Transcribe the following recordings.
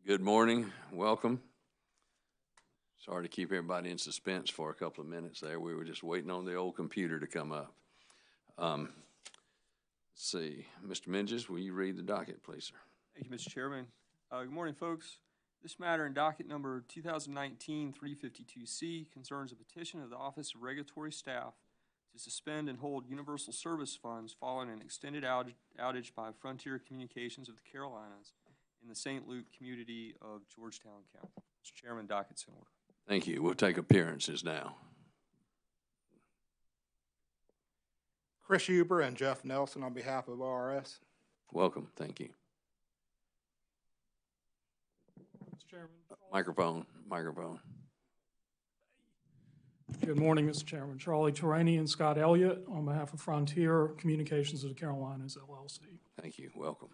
Good morning. Welcome. Sorry to keep everybody in suspense for a couple of minutes there. We were just waiting on the old computer to come up. Let's see. Mr. Minges, will you read the docket, please, sir? Thank you, Mr. Chairman. Good morning, folks. This matter in docket number 2019-352C concerns a petition of the Office of Regulatory Staff to suspend and hold universal service funds following an extended outage by Frontier Communications of the Carolinas in the St. Luke community of Georgetown County. Mr. Chairman, docket's in order. Thank you. We'll take appearances now. Chris Huber and Jeff Nelson on behalf of ORS. Welcome. Thank you. Mr. Chairman. Microphone. Good morning, Mr. Chairman. Charlie Toraney and Scott Elliott on behalf of Frontier Communications of the Carolinas, LLC. Thank you. Welcome.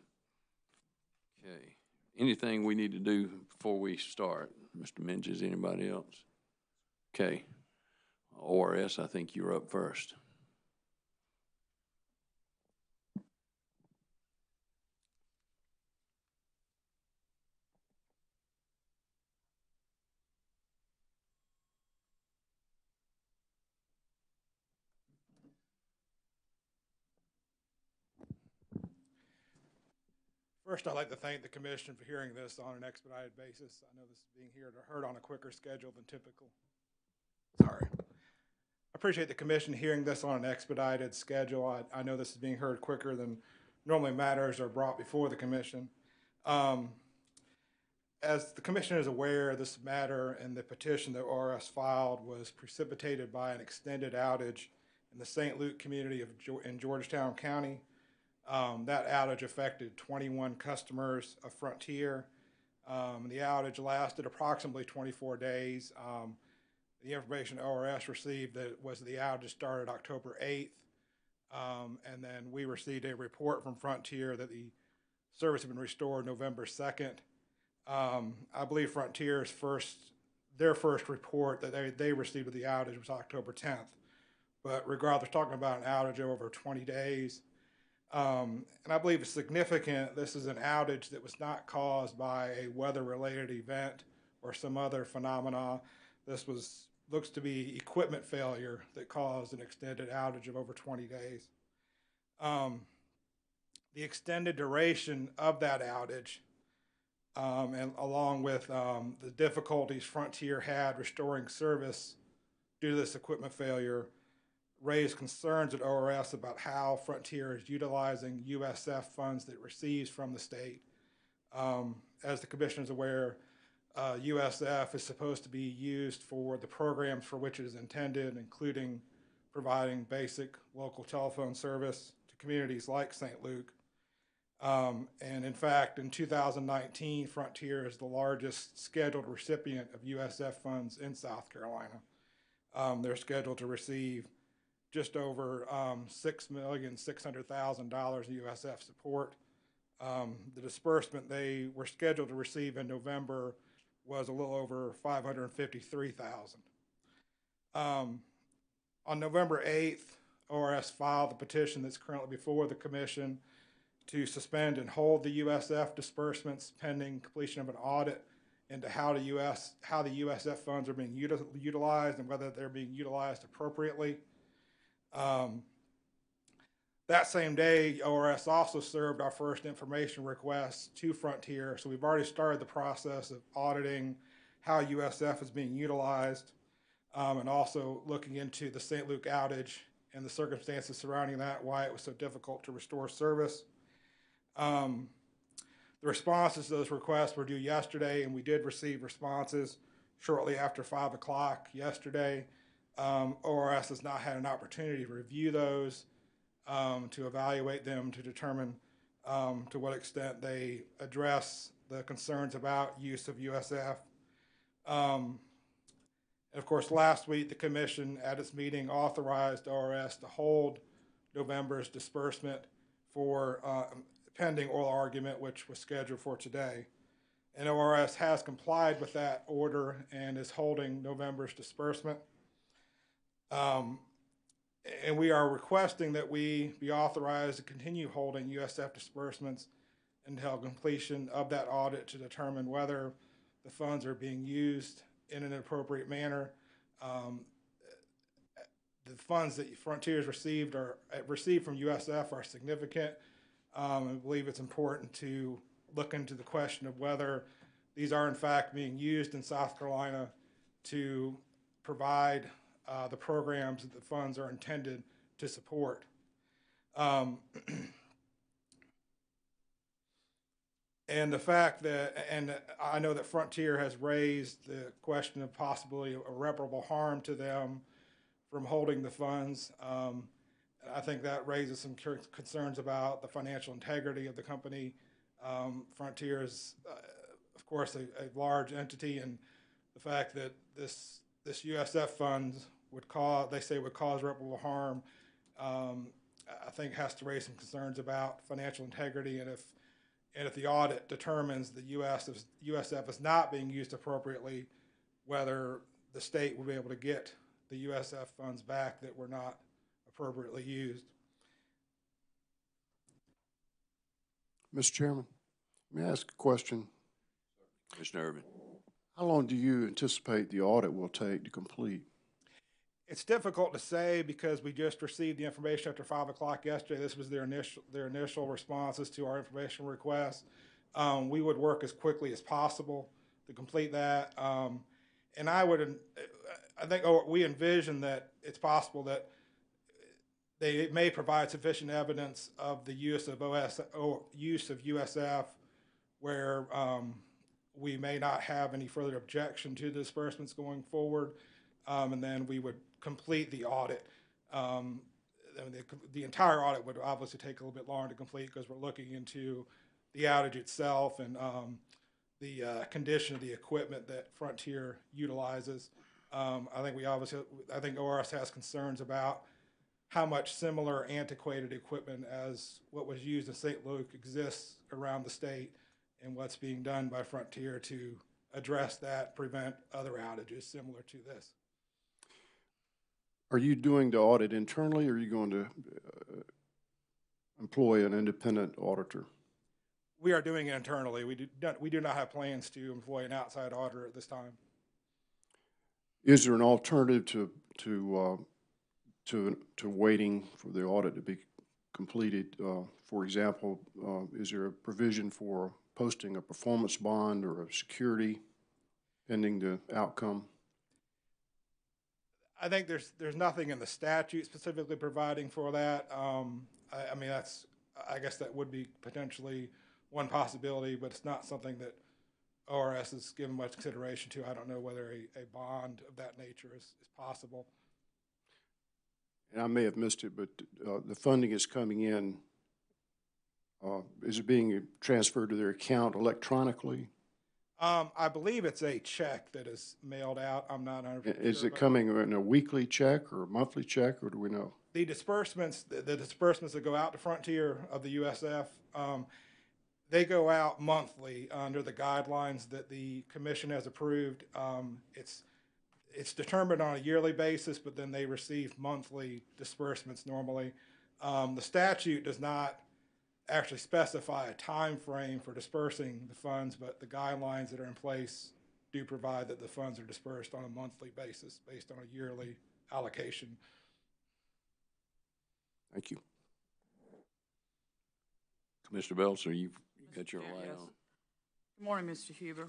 Okay. Anything we need to do before we start? Mr. Minges, anybody else? Okay. ORS, I think you're up first. First, I'd like to thank the Commission for hearing this on an expedited basis. I know this is being heard on a quicker schedule than typical. Sorry. I appreciate the Commission hearing this on an expedited schedule. I know this is being heard quicker than normally matters are brought before the Commission. As the Commission is aware, this matter and the petition that ORS filed was precipitated by an extended outage in the St. Luke community in Georgetown County. That outage affected 21 customers of Frontier. The outage lasted approximately 24 days. The information ORS received was the outage started October 8th, and then we received a report from Frontier that the service had been restored November 2nd. I believe Frontier's first report that they received of the outage was October 10th. But regardless, talking about an outage of over 20 days. And I believe it's significant. This is an outage that was not caused by a weather-related event or some other phenomena. This looks to be equipment failure that caused an extended outage of over 20 days. The extended duration of that outage, and along with the difficulties Frontier had restoring service due to this equipment failure, raised concerns at ORS about how Frontier is utilizing USF funds that it receives from the state. As the Commission is aware, USF is supposed to be used for the programs for which it is intended, including providing basic local telephone service to communities like St. Luke. And in fact, in 2019, Frontier is the largest scheduled recipient of USF funds in South Carolina. They're scheduled to receive just over $6,600,000 in USF support. The disbursement they were scheduled to receive in November was a little over $553,000. On November 8th, ORS filed the petition that's currently before the Commission to suspend and hold the USF disbursements pending completion of an audit into how the USF funds are being utilized and whether they're being utilized appropriately. That same day, ORS also served our first information request to Frontier, so we've already started the process of auditing how USF is being utilized, and also looking into the St. Luke outage and the circumstances surrounding that, why it was so difficult to restore service. The responses to those requests were due yesterday, and we did receive responses shortly after 5 o'clock yesterday. ORS has not had an opportunity to review those, to evaluate them, to determine to what extent they address the concerns about use of USF. And of course, last week, the Commission at its meeting authorized ORS to hold November's disbursement for pending oral argument, which was scheduled for today. And ORS has complied with that order and is holding November's disbursement. And we are requesting that we be authorized to continue holding USF disbursements until completion of that audit to determine whether the funds are being used in an appropriate manner. The funds that Frontiers received from USF are significant. I believe it's important to look into the question of whether these are in fact being used in South Carolina to provide the programs that the funds are intended to support. And the fact that, and I know that Frontier has raised the question of possibly irreparable harm to them from holding the funds. I think that raises some concerns about the financial integrity of the company. Frontier is, of course, a large entity, and the fact that this USF fund would cause irreparable harm, I think has to raise some concerns about financial integrity, and if the audit determines that USF is not being used appropriately, whether the state will be able to get the USF funds back that were not appropriately used. Mr. Chairman, may I ask a question? Commissioner Irvin. How long do you anticipate the audit will take to complete? It's difficult to say because we just received the information after 5 o'clock yesterday. This was their initial responses to our information request. We would work as quickly as possible to complete that. And I think we envision that it's possible that they may provide sufficient evidence of the use of USF where we may not have any further objection to the disbursements going forward, and then we would complete the audit. The entire audit would obviously take a little bit longer to complete because we're looking into the outage itself and the condition of the equipment that Frontier utilizes. I think ORS has concerns about how much similar antiquated equipment as what was used in St. Luke exists around the state and what's being done by Frontier to address that, prevent other outages similar to this. Are you doing the audit internally, or are you going to employ an independent auditor? We are doing it internally. We do not have plans to employ an outside auditor at this time. Is there an alternative to waiting for the audit to be completed? For example, is there a provision for posting a performance bond or a security pending the outcome? I think there's nothing in the statute specifically providing for that. I mean, I guess that would be potentially one possibility, but it's not something that ORS has given much consideration to. I don't know whether a bond of that nature is possible. And I may have missed it, but the funding is coming in. Is it being transferred to their account electronically? I believe it's a check that is mailed out. I'm not 100% sure. Is it coming in a weekly check or a monthly check, or do we know? The disbursements that go out to Frontier of the USF, they go out monthly under the guidelines that the commission has approved. It's determined on a yearly basis, but then they receive monthly disbursements normally. The statute does not actually specify a time frame for dispersing the funds, but the guidelines that are in place do provide that the funds are dispersed on a monthly basis based on a yearly allocation. Thank you. Commissioner Belzer, you've got your light on. Good morning, Mr. Huber.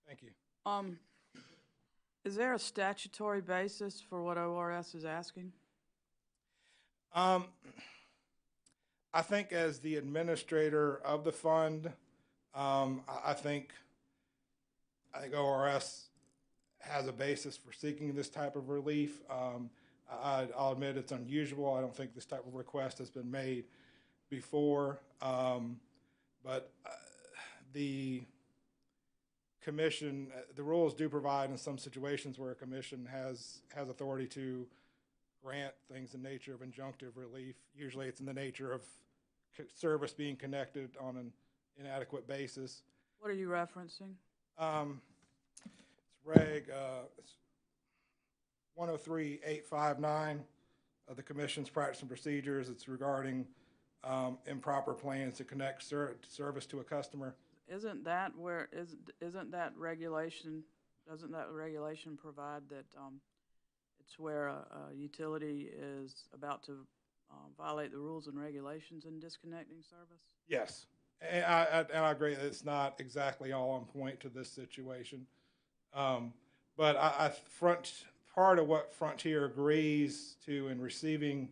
Thank you. Is there a statutory basis for what ORS is asking? I think as the administrator of the fund, I think ORS has a basis for seeking this type of relief. I'll admit it's unusual. I don't think this type of request has been made before, but the commission, the rules do provide in some situations where a commission has authority to grant things in nature of injunctive relief. Usually it's in the nature of service being connected on an inadequate basis. What are you referencing? It's Reg 103.859 of the Commission's Practice and Procedures. It's regarding improper plans to connect service to a customer. Isn't that where, isn't that regulation, doesn't that regulation provide that it's where a utility is about to violate the rules and regulations in disconnecting service? Yes, and I agree that it's not exactly all on point to this situation. But part of what Frontier agrees to in receiving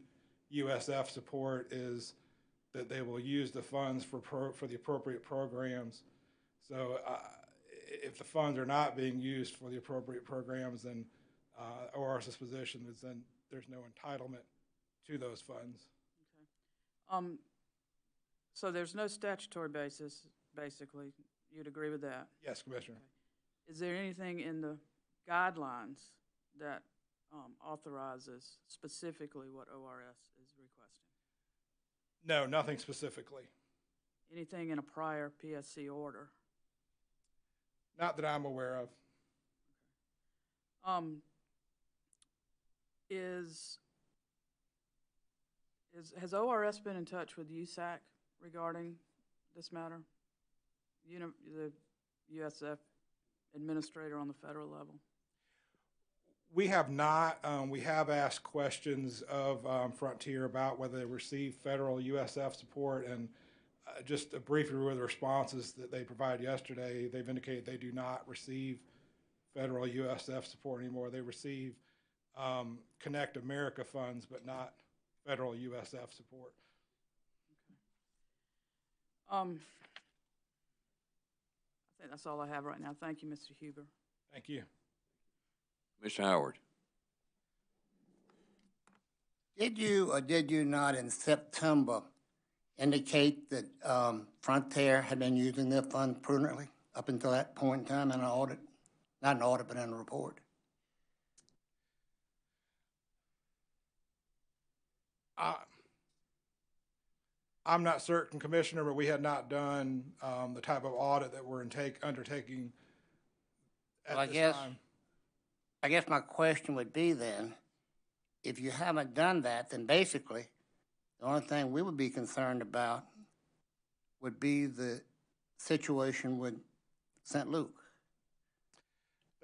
USF support is that they will use the funds for the appropriate programs. So if the funds are not being used for the appropriate programs, then ORS's position is then there's no entitlement to those funds. Okay. So there's no statutory basis, basically. You'd agree with that? Yes, Commissioner. Okay. Is there anything in the guidelines that authorizes specifically what ORS is requesting? No, nothing specifically. Anything in a prior PSC order? Not that I'm aware of. Has ORS been in touch with USAC regarding this matter? The USF administrator on the federal level? We have not. We have asked questions of Frontier about whether they receive federal USF support, and just a brief review of the responses that they provided yesterday, they've indicated they do not receive federal USF support anymore. They receive Connect America funds, but not federal USF support. I think that's all I have right now. Thank you, Mr. Huber. Thank you. Mr. Howard. Did you or did you not in September indicate that Frontier had been using their funds prudently up until that point in time in an audit? Not an audit, but in a report. I'm not certain, Commissioner, but we had not done the type of audit that we're undertaking at this time. I guess my question would be then, if you haven't done that, then basically the only thing we would be concerned about would be the situation with St. Luke.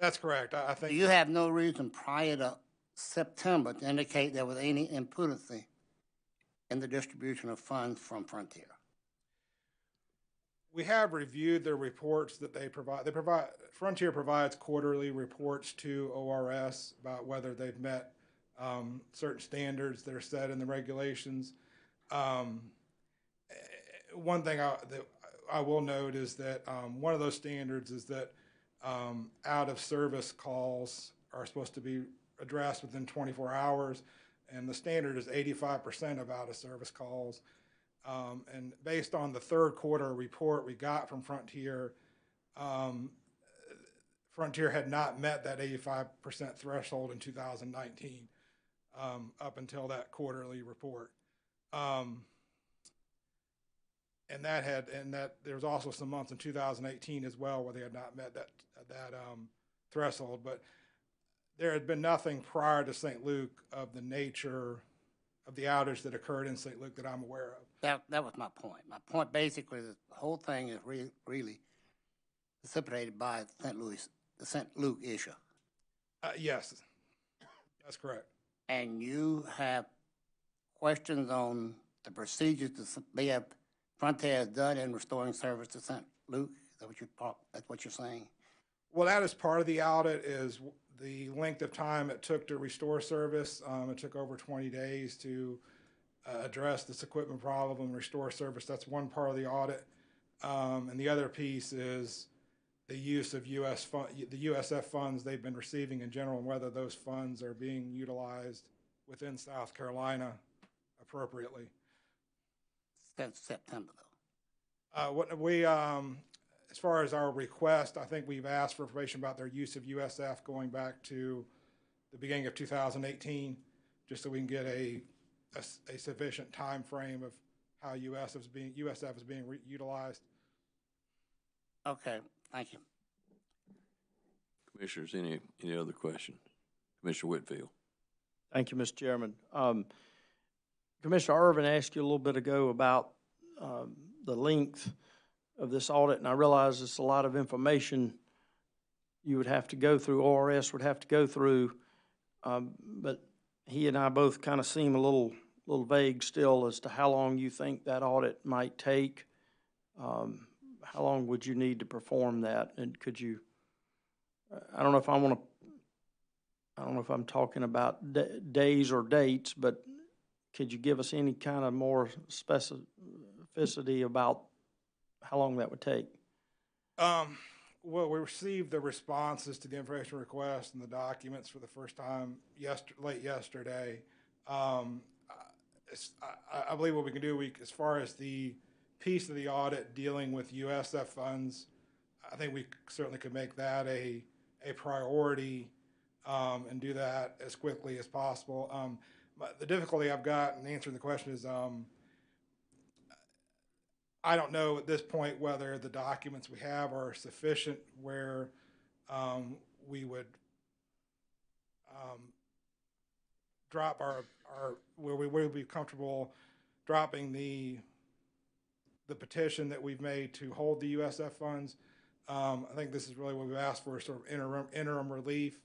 That's correct. I think You have no reason prior to September to indicate there was any imprudency in the distribution of funds from Frontier. we have reviewed the reports that they provide. Frontier provides quarterly reports to ORS about whether they've met certain standards that are set in the regulations. One thing that I will note is that one of those standards is that out-of-service calls are supposed to be addressed within 24 hours, and the standard is 85% of out-of-service calls. And based on the third quarter report we got from Frontier, Frontier had not met that 85% threshold in 2019 up until that quarterly report. And there was also some months in 2018 as well where they had not met that threshold. But there had been nothing prior to St. Luke of the nature of the outage that occurred in St. Luke that I'm aware of. That was my point. My point basically is the whole thing is really precipitated by the St. Luke issue. Yes, that's correct. And you have questions on the procedures that Frontier has done in restoring service to St. Luke? That's what you're saying? Well, that is part of the audit, is the length of time it took to restore service. It took over 20 days to address this equipment problem and restore service. That's one part of the audit. And the other piece is the use of the USF funds they've been receiving in general, and whether those funds are being utilized within South Carolina appropriately. Since September, though. As far as our request, I think we've asked for information about their use of USF going back to the beginning of 2018, just so we can get a sufficient time frame of how USF is being utilized. Okay, thank you. Commissioners, any other question? Commissioner Whitfield. Thank you, Mr. Chairman. Commissioner Irvin asked you a little bit ago about the length of this audit, and I realize it's a lot of information you would have to go through, ORS would have to go through, but he and I both kind of seem a little vague still as to how long you think that audit might take. How long would you need to perform that? And could you, I don't know if I'm talking about days or dates, but could you give us any kind of more specificity about how long that would take? Well, we received the responses to the information request and the documents for the first time late yesterday. I believe what we can do, as far as the piece of the audit dealing with USF funds, I think we certainly could make that a priority and do that as quickly as possible. The difficulty I've got in answering the question is I don't know at this point whether the documents we have are sufficient where we would drop where we would be comfortable dropping the petition that we've made to hold the USF funds. I think this is really what we've asked for, sort of interim relief.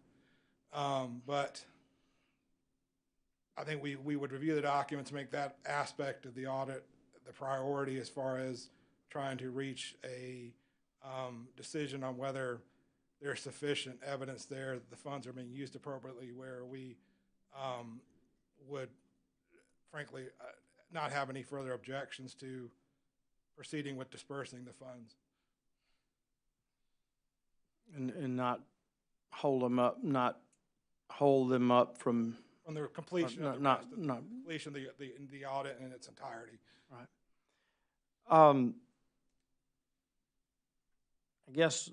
But I think we would review the documents, make that aspect of the audit the priority as far as trying to reach a decision on whether there's sufficient evidence there that the funds are being used appropriately, where we would, frankly, not have any further objections to proceeding with dispersing the funds. And not hold them up from the completion of completion of the audit in its entirety. Right. I guess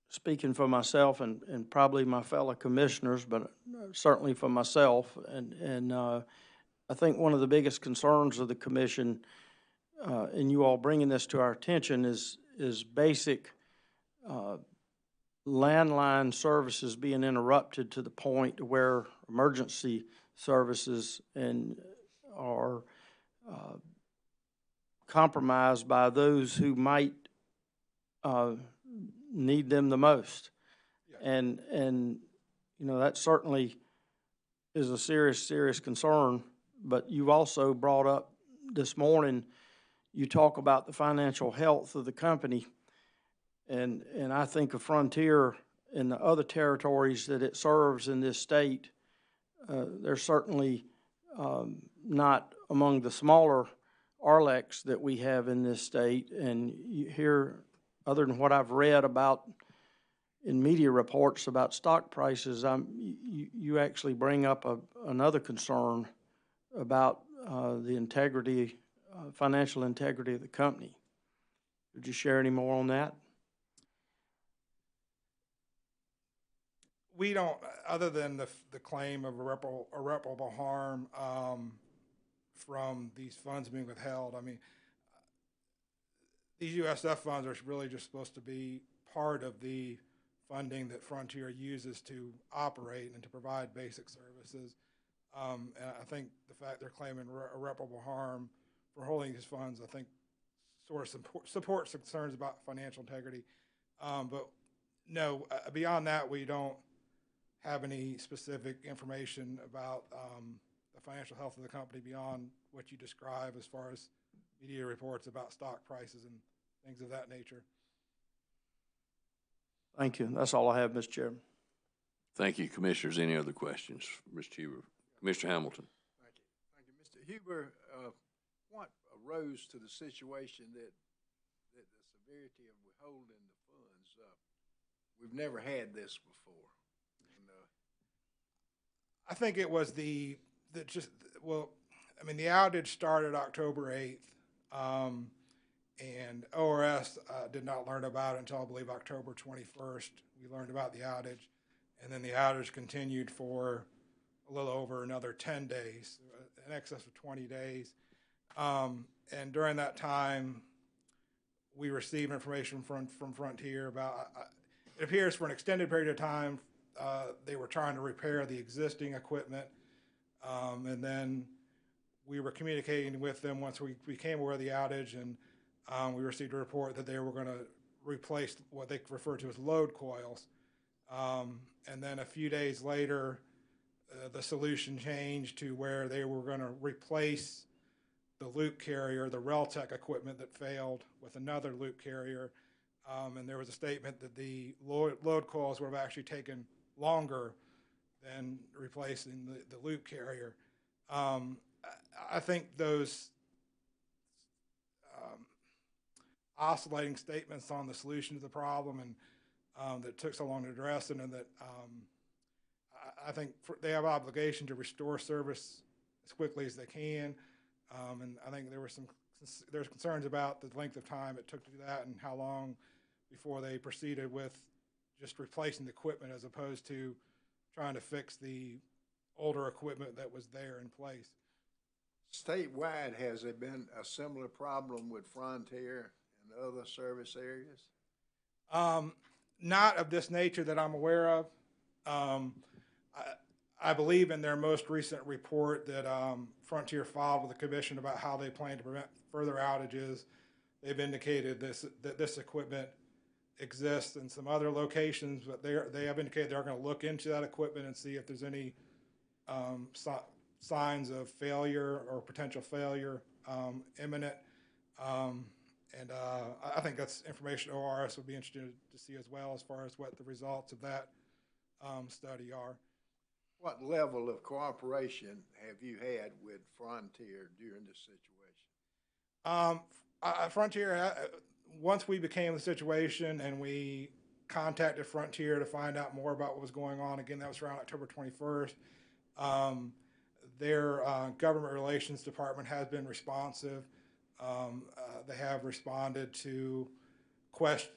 speaking for myself and probably my fellow commissioners, but certainly for myself, and I think one of the biggest concerns of the commission, and you all bringing this to our attention, is basic landline services being interrupted to the point where emergency services are compromised by those who might need them the most. Yeah. And you know, that certainly is a serious concern, but you've also brought up this morning, you talk about the financial health of the company, and I think of Frontier and the other territories that it serves in this state. They're certainly not among the smaller RLECs that we have in this state, and you hear, other than what I've read about in media reports about stock prices, you actually bring up another concern about the integrity, financial integrity of the company. Would you share any more on that? We don't, other than the claim of irreparable harm from these funds being withheld. I mean, these USF funds are really just supposed to be part of the funding that Frontier uses to operate and to provide basic services. And I think the fact they're claiming irreparable harm for holding these funds, I think, sort of supports concerns about financial integrity. But no, beyond that, we don't have any specific information about the financial health of the company beyond what you describe as far as media reports about stock prices and things of that nature. Thank you. That's all I have, Mr. Chairman. Thank you, Commissioners. Any other questions for Mr. Huber? Commissioner Hamilton. Thank you. Thank you. Mr. Huber, what arose to the situation that the severity of withholding the funds? We've never had this before. And, I think it was the outage started October 8th, and ORS did not learn about it until, I believe, October 21st. We learned about the outage, and then the outage continued for a little over another 10 days, in excess of 20 days. And during that time, we received information from Frontier about, it appears for an extended period of time, they were trying to repair the existing equipment. And then we were communicating with them once we became aware of the outage, and we received a report that they were going to replace what they refer to as load coils. And then a few days later, the solution changed to where they were going to replace the loop carrier, the Reltec equipment that failed, with another loop carrier. And there was a statement that the load coils would have actually taken longer than replacing the loop carrier. I think those oscillating statements on the solution to the problem and that took so long to address it, and that I think they have an obligation to restore service as quickly as they can. And I think there's concerns about the length of time it took to do that and how long before they proceeded with just replacing the equipment as opposed to trying to fix the older equipment that was there in place. Statewide, has there been a similar problem with Frontier and other service areas? Not of this nature that I'm aware of. I believe in their most recent report that Frontier filed with the commission about how they plan to prevent further outages, they've indicated that this equipment exists in some other locations, but they have indicated they're going to look into that equipment and see if there's any signs of failure or potential failure imminent. And I think that's information ORS would be interested to see as well, as far as what the results of that study are. What level of cooperation have you had with Frontier during this situation? Frontier, once we became the situation and we contacted Frontier to find out more about what was going on, again, that was around October 21st, their government relations department has been responsive. They have responded to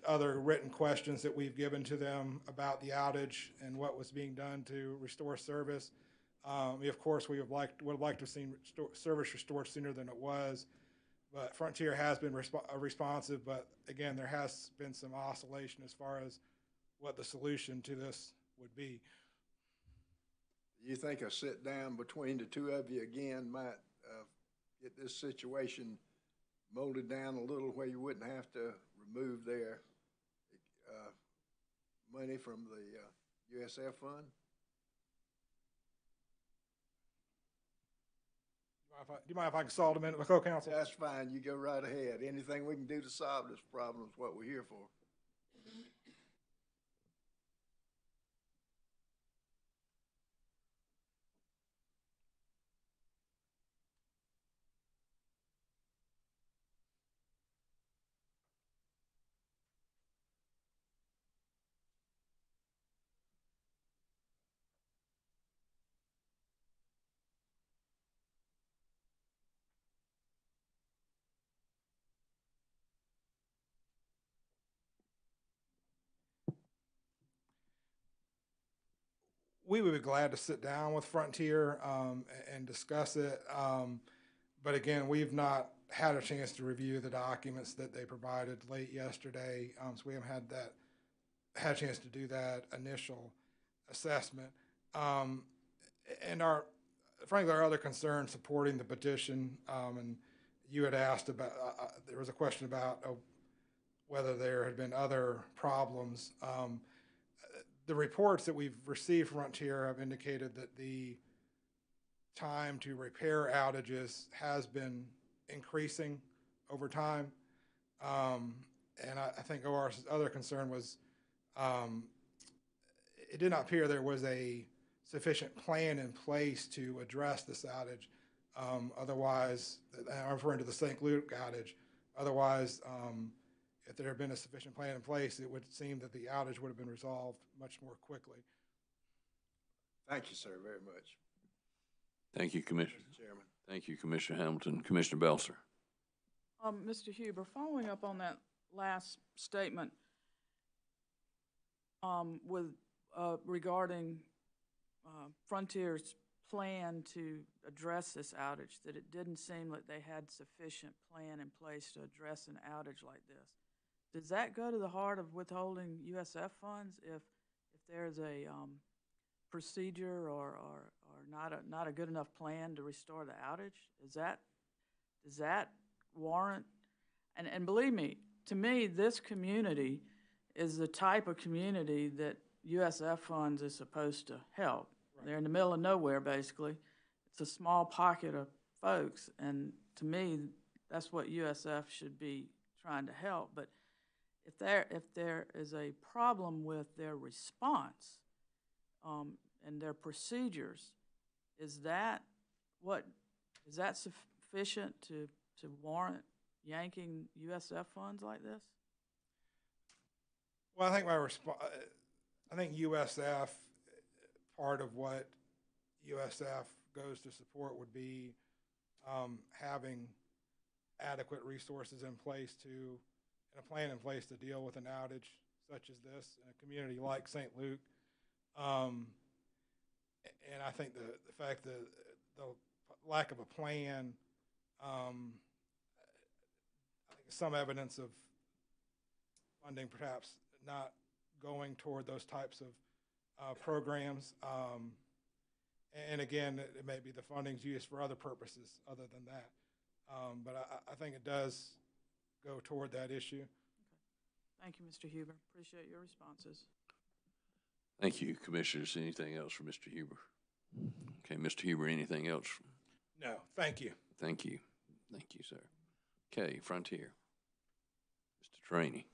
other written questions that we've given to them about the outage and what was being done to restore service. Of course, would have liked to have seen service restored sooner than it was, but Frontier has been responsive. But again, there has been some oscillation as far as what the solution to this would be. Do you think a sit down between the two of you again might get this situation molded down a little, where you wouldn't have to remove their money from the USF fund? Do you mind if I consult a minute with co-counsel? That's fine. You go right ahead. Anything we can do to solve this problem is what we're here for. We would be glad to sit down with Frontier and discuss it. But again, we've not had a chance to review the documents that they provided late yesterday, so we haven't had a chance to do that initial assessment. And frankly, our other concern supporting the petition, and you had asked about, there was a question about whether there had been other problems. The reports that we've received from Frontier have indicated that the time to repair outages has been increasing over time. And I think OR's other concern was it did not appear there was a sufficient plan in place to address this outage. Otherwise, I'm referring to the St. Luke outage. Otherwise, if there had been a sufficient plan in place, it would seem that the outage would have been resolved much more quickly. Thank you, sir, very much. Thank you, Commissioner. Mr. Chairman. Thank you, Commissioner Hamilton. Commissioner Belser. Mr. Huber, following up on that last statement, regarding Frontier's plan to address this outage, that it didn't seem like they had sufficient plan in place to address an outage like this. Does that go to the heart of withholding USF funds if there's a procedure or not a good enough plan to restore the outage? Does that warrant? And believe me, to me, this community is the type of community that USF funds is supposed to help. Right. They're in the middle of nowhere, basically. It's a small pocket of folks, and to me, that's what USF should be trying to help. But if there is a problem with their response and their procedures, is that sufficient to warrant yanking USF funds like this? Well, I think USF, part of what USF goes to support would be having adequate resources in place and a plan in place to deal with an outage such as this in a community like St. Luke. And I think the fact that the lack of a plan, I think some evidence of funding perhaps not going toward those types of programs. And again, it may be the funding's used for other purposes other than that. But I think it does go toward that issue. Okay. Thank you, Mr. Huber. Appreciate your responses. Thank you, Commissioners. Anything else for Mr. Huber? Okay, Mr. Huber, anything else? No, thank you. Thank you. Thank you, sir. Okay, Frontier. Mr. Trainee.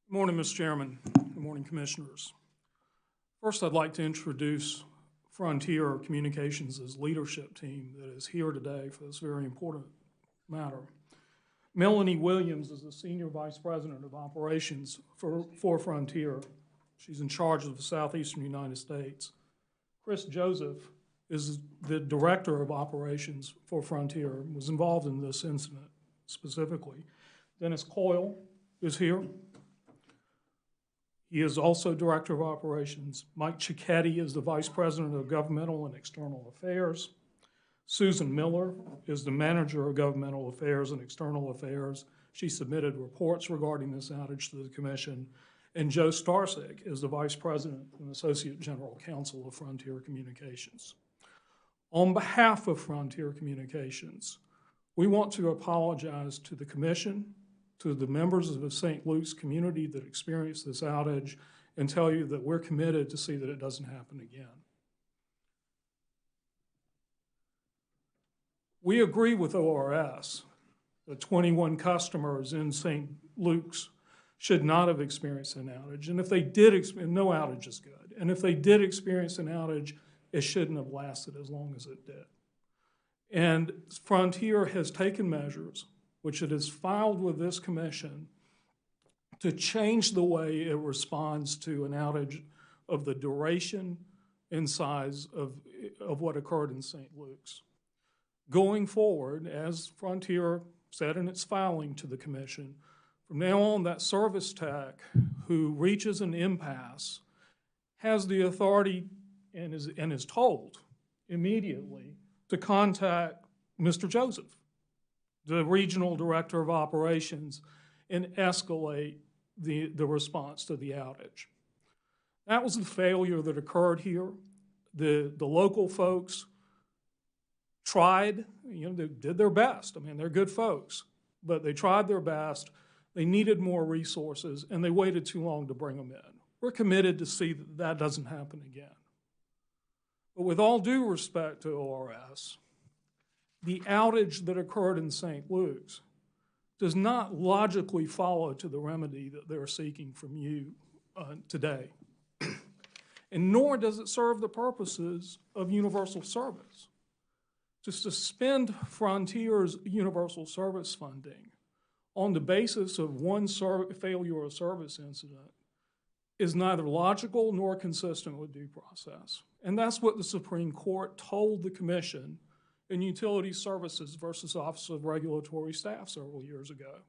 Good morning, Mr. Chairman. Good morning, Commissioners. First, I'd like to introduce Frontier Communications' leadership team that is here today for this very important matter. Melanie Williams is the Senior Vice President of Operations for Frontier. She's in charge of the Southeastern United States. Chris Joseph is the Director of Operations for Frontier, was involved in this incident specifically. Dennis Coyle is here. He is also Director of Operations. Mike Cicchetti is the Vice President of Governmental and External Affairs. Susan Miller is the Manager of Governmental Affairs and External Affairs. She submitted reports regarding this outage to the Commission. And Joe Starsik is the Vice President and Associate General Counsel of Frontier Communications. On behalf of Frontier Communications, we want to apologize to the Commission, to the members of the St. Luke's community that experienced this outage, and tell you that we're committed to see that it doesn't happen again. We agree with ORS that 21 customers in St. Luke's should not have experienced an outage, and if they did, no outage is good, and if they did experience an outage, it shouldn't have lasted as long as it did. And Frontier has taken measures, which it has filed with this commission, to change the way it responds to an outage of the duration and size of what occurred in St. Luke's. Going forward, as Frontier said in its filing to the commission, from now on, that service tech who reaches an impasse has the authority and is told immediately to contact Mr. Joseph, the Regional Director of Operations, and escalate the response to the outage. That was the failure that occurred here. The local folks tried, they did their best. I mean, they're good folks, but they tried their best. They needed more resources, and they waited too long to bring them in. We're committed to see that that doesn't happen again. But with all due respect to ORS, the outage that occurred in St. Luke's does not logically follow to the remedy that they're seeking from you today. And nor does it serve the purposes of universal service. To suspend Frontier's universal service funding on the basis of one failure of service incident is neither logical nor consistent with due process. And that's what the Supreme Court told the Commission in Utility Services versus Office of Regulatory Staff several years ago.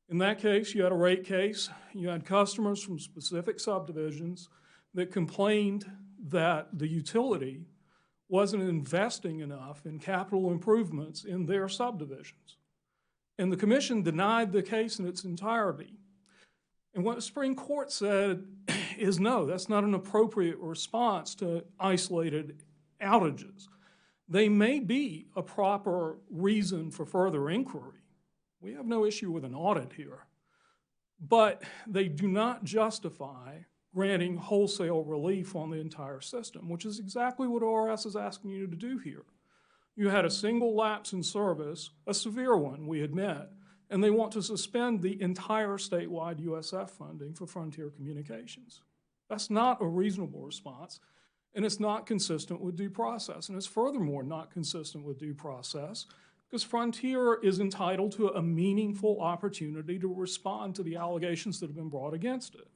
In that case, you had a rate case. You had customers from specific subdivisions that complained that the utility wasn't investing enough in capital improvements in their subdivisions. And the commission denied the case in its entirety. And what the Supreme Court said is no, that's not an appropriate response to isolated outages. They may be a proper reason for further inquiry. We have no issue with an audit here. But they do not justify granting wholesale relief on the entire system, which is exactly what ORS is asking you to do here. You had a single lapse in service, a severe one, we admit, and they want to suspend the entire statewide USF funding for Frontier Communications. That's not a reasonable response, and it's not consistent with due process. And it's furthermore not consistent with due process because Frontier is entitled to a meaningful opportunity to respond to the allegations that have been brought against it.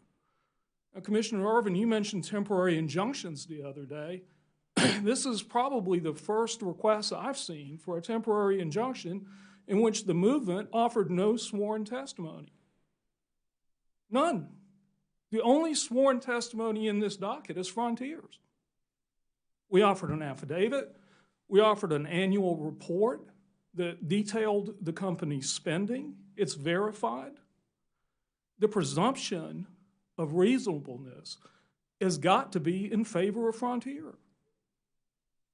Now, Commissioner Irvin, you mentioned temporary injunctions the other day. This is probably the first request I've seen for a temporary injunction in which the movement offered no sworn testimony. None. The only sworn testimony in this docket is Frontier's. We offered an affidavit. We offered an annual report that detailed the company's spending. It's verified. The presumption of reasonableness has got to be in favor of Frontier.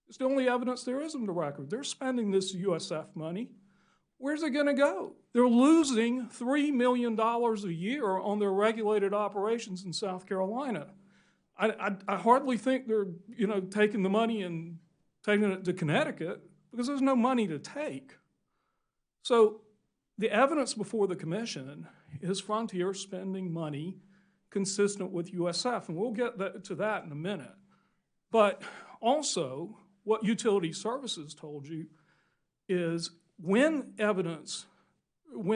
It's the only evidence there is in the record. They're spending this USF money. Where's it going to go? They're losing $3 million a year on their regulated operations in South Carolina. I hardly think they're taking the money and taking it to Connecticut because there's no money to take. So the evidence before the commission is Frontier spending money consistent with USF, and we'll get to that in a minute. But also, what Utility Services told you is when evidence of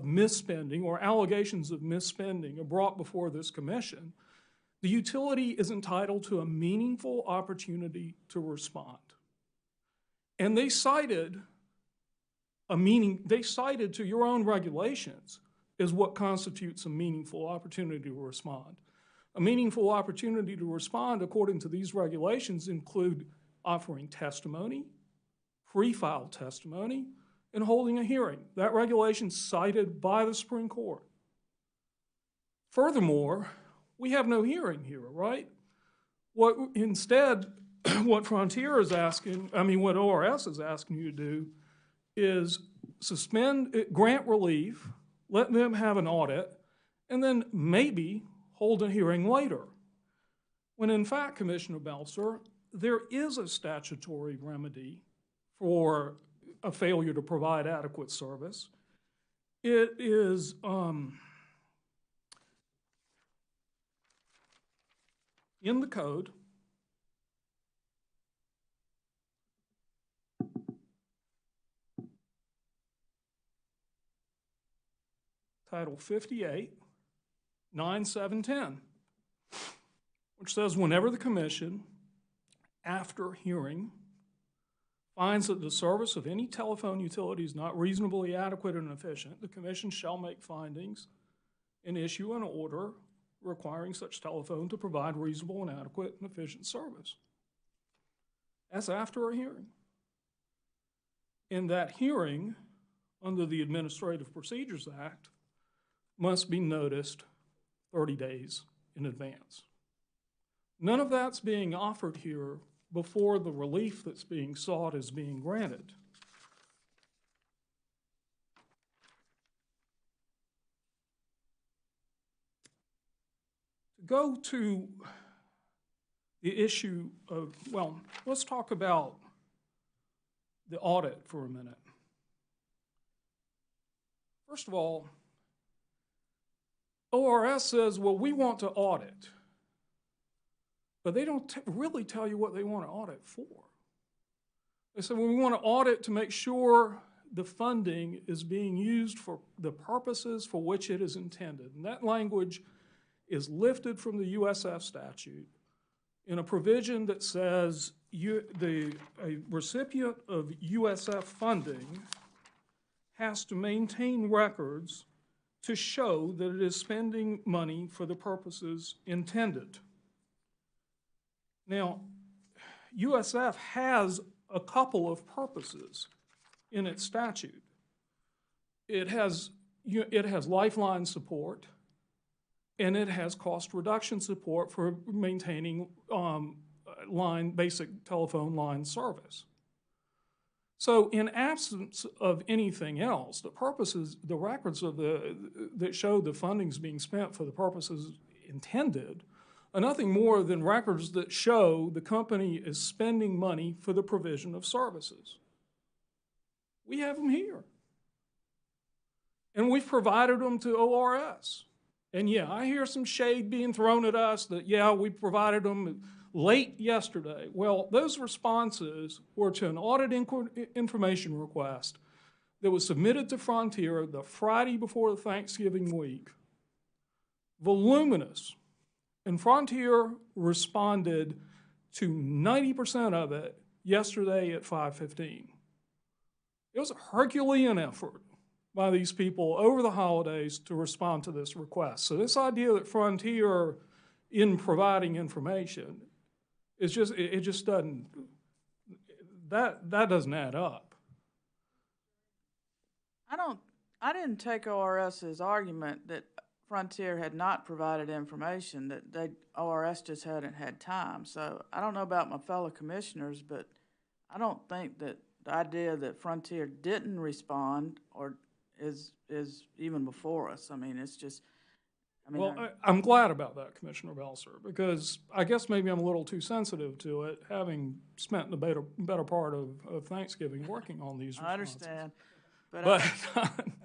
misspending or allegations of misspending are brought before this commission, the utility is entitled to a meaningful opportunity to respond. And they cited to your own regulations is what constitutes a meaningful opportunity to respond. A meaningful opportunity to respond, according to these regulations, include offering testimony, pre-file testimony, and holding a hearing. That regulation is cited by the Supreme Court. Furthermore, we have no hearing here, right? Instead, what Frontier is asking, what ORS is asking you to do is grant relief, let them have an audit, and then maybe hold a hearing later. When in fact, Commissioner Belser, there is a statutory remedy for a failure to provide adequate service. It is in the code. Title 58, 9710, which says whenever the commission, after hearing, finds that the service of any telephone utility is not reasonably adequate and efficient, the commission shall make findings and issue an order requiring such telephone to provide reasonable and adequate and efficient service. That's after a hearing. And that hearing, under the Administrative Procedures Act, must be noticed 30 days in advance. None of that's being offered here before the relief that's being sought is being granted. To go to the issue of, let's talk about the audit for a minute. First of all, ORS says, well, we want to audit. But they don't really tell you what they want to audit for. They say, well, we want to audit to make sure the funding is being used for the purposes for which it is intended. And that language is lifted from the USF statute in a provision that says a recipient of USF funding has to maintain records to show that it is spending money for the purposes intended. Now, USF has a couple of purposes in its statute. It has lifeline support, and it has cost reduction support for maintaining basic telephone line service. So in absence of anything else, the records that show the funding's being spent for the purposes intended are nothing more than records that show the company is spending money for the provision of services. We have them here. And we've provided them to ORS. And yeah, I hear some shade being thrown at us that, yeah, we provided them late yesterday. Well, those responses were to an audit information request that was submitted to Frontier the Friday before the Thanksgiving week. Voluminous. And Frontier responded to 90% of it yesterday at 5:15. It was a Herculean effort by these people over the holidays to respond to this request. So this idea that Frontier, in providing information, it just doesn't, that doesn't add up. I didn't take ORS's argument that Frontier had not provided information, that ORS just hadn't had time. So I don't know about my fellow commissioners, but I don't think that the idea that Frontier didn't respond or is even before us. I mean, it's just, I'm glad about that, Commissioner Belser, because I guess maybe I'm a little too sensitive to it, having spent the better part of Thanksgiving working on these responses. I understand. But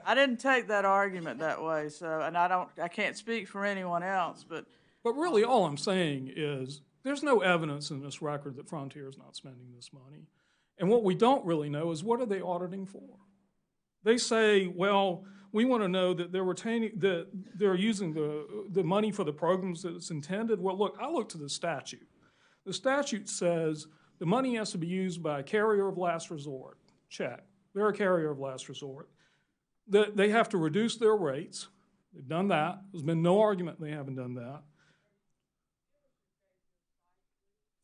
I didn't take that argument that way, so, and I can't speak for anyone else, but really all I'm saying is there's no evidence in this record that Frontier is not spending this money. And what we don't really know is what are they auditing for? They say, well, we want to know that they're using the money for the programs that it's intended. Well, look, I look to the statute. The statute says the money has to be used by a carrier of last resort. Check. They're a carrier of last resort. They have to reduce their rates. They've done that. There's been no argument they haven't done that.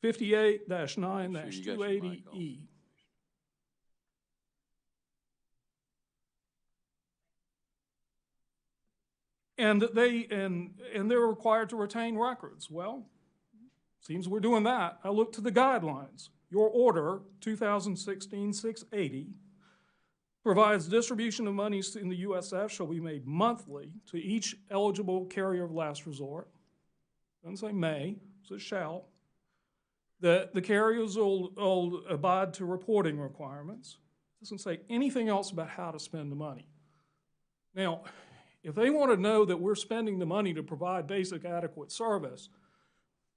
58-9-280E. And they're required to retain records. Well, seems we're doing that. I look to the guidelines. Your order, 2016-680, provides distribution of monies in the USF shall be made monthly to each eligible carrier of last resort. Doesn't say may, it says shall. The carriers will abide to reporting requirements. It doesn't say anything else about how to spend the money. Now, if they want to know that we're spending the money to provide basic adequate service,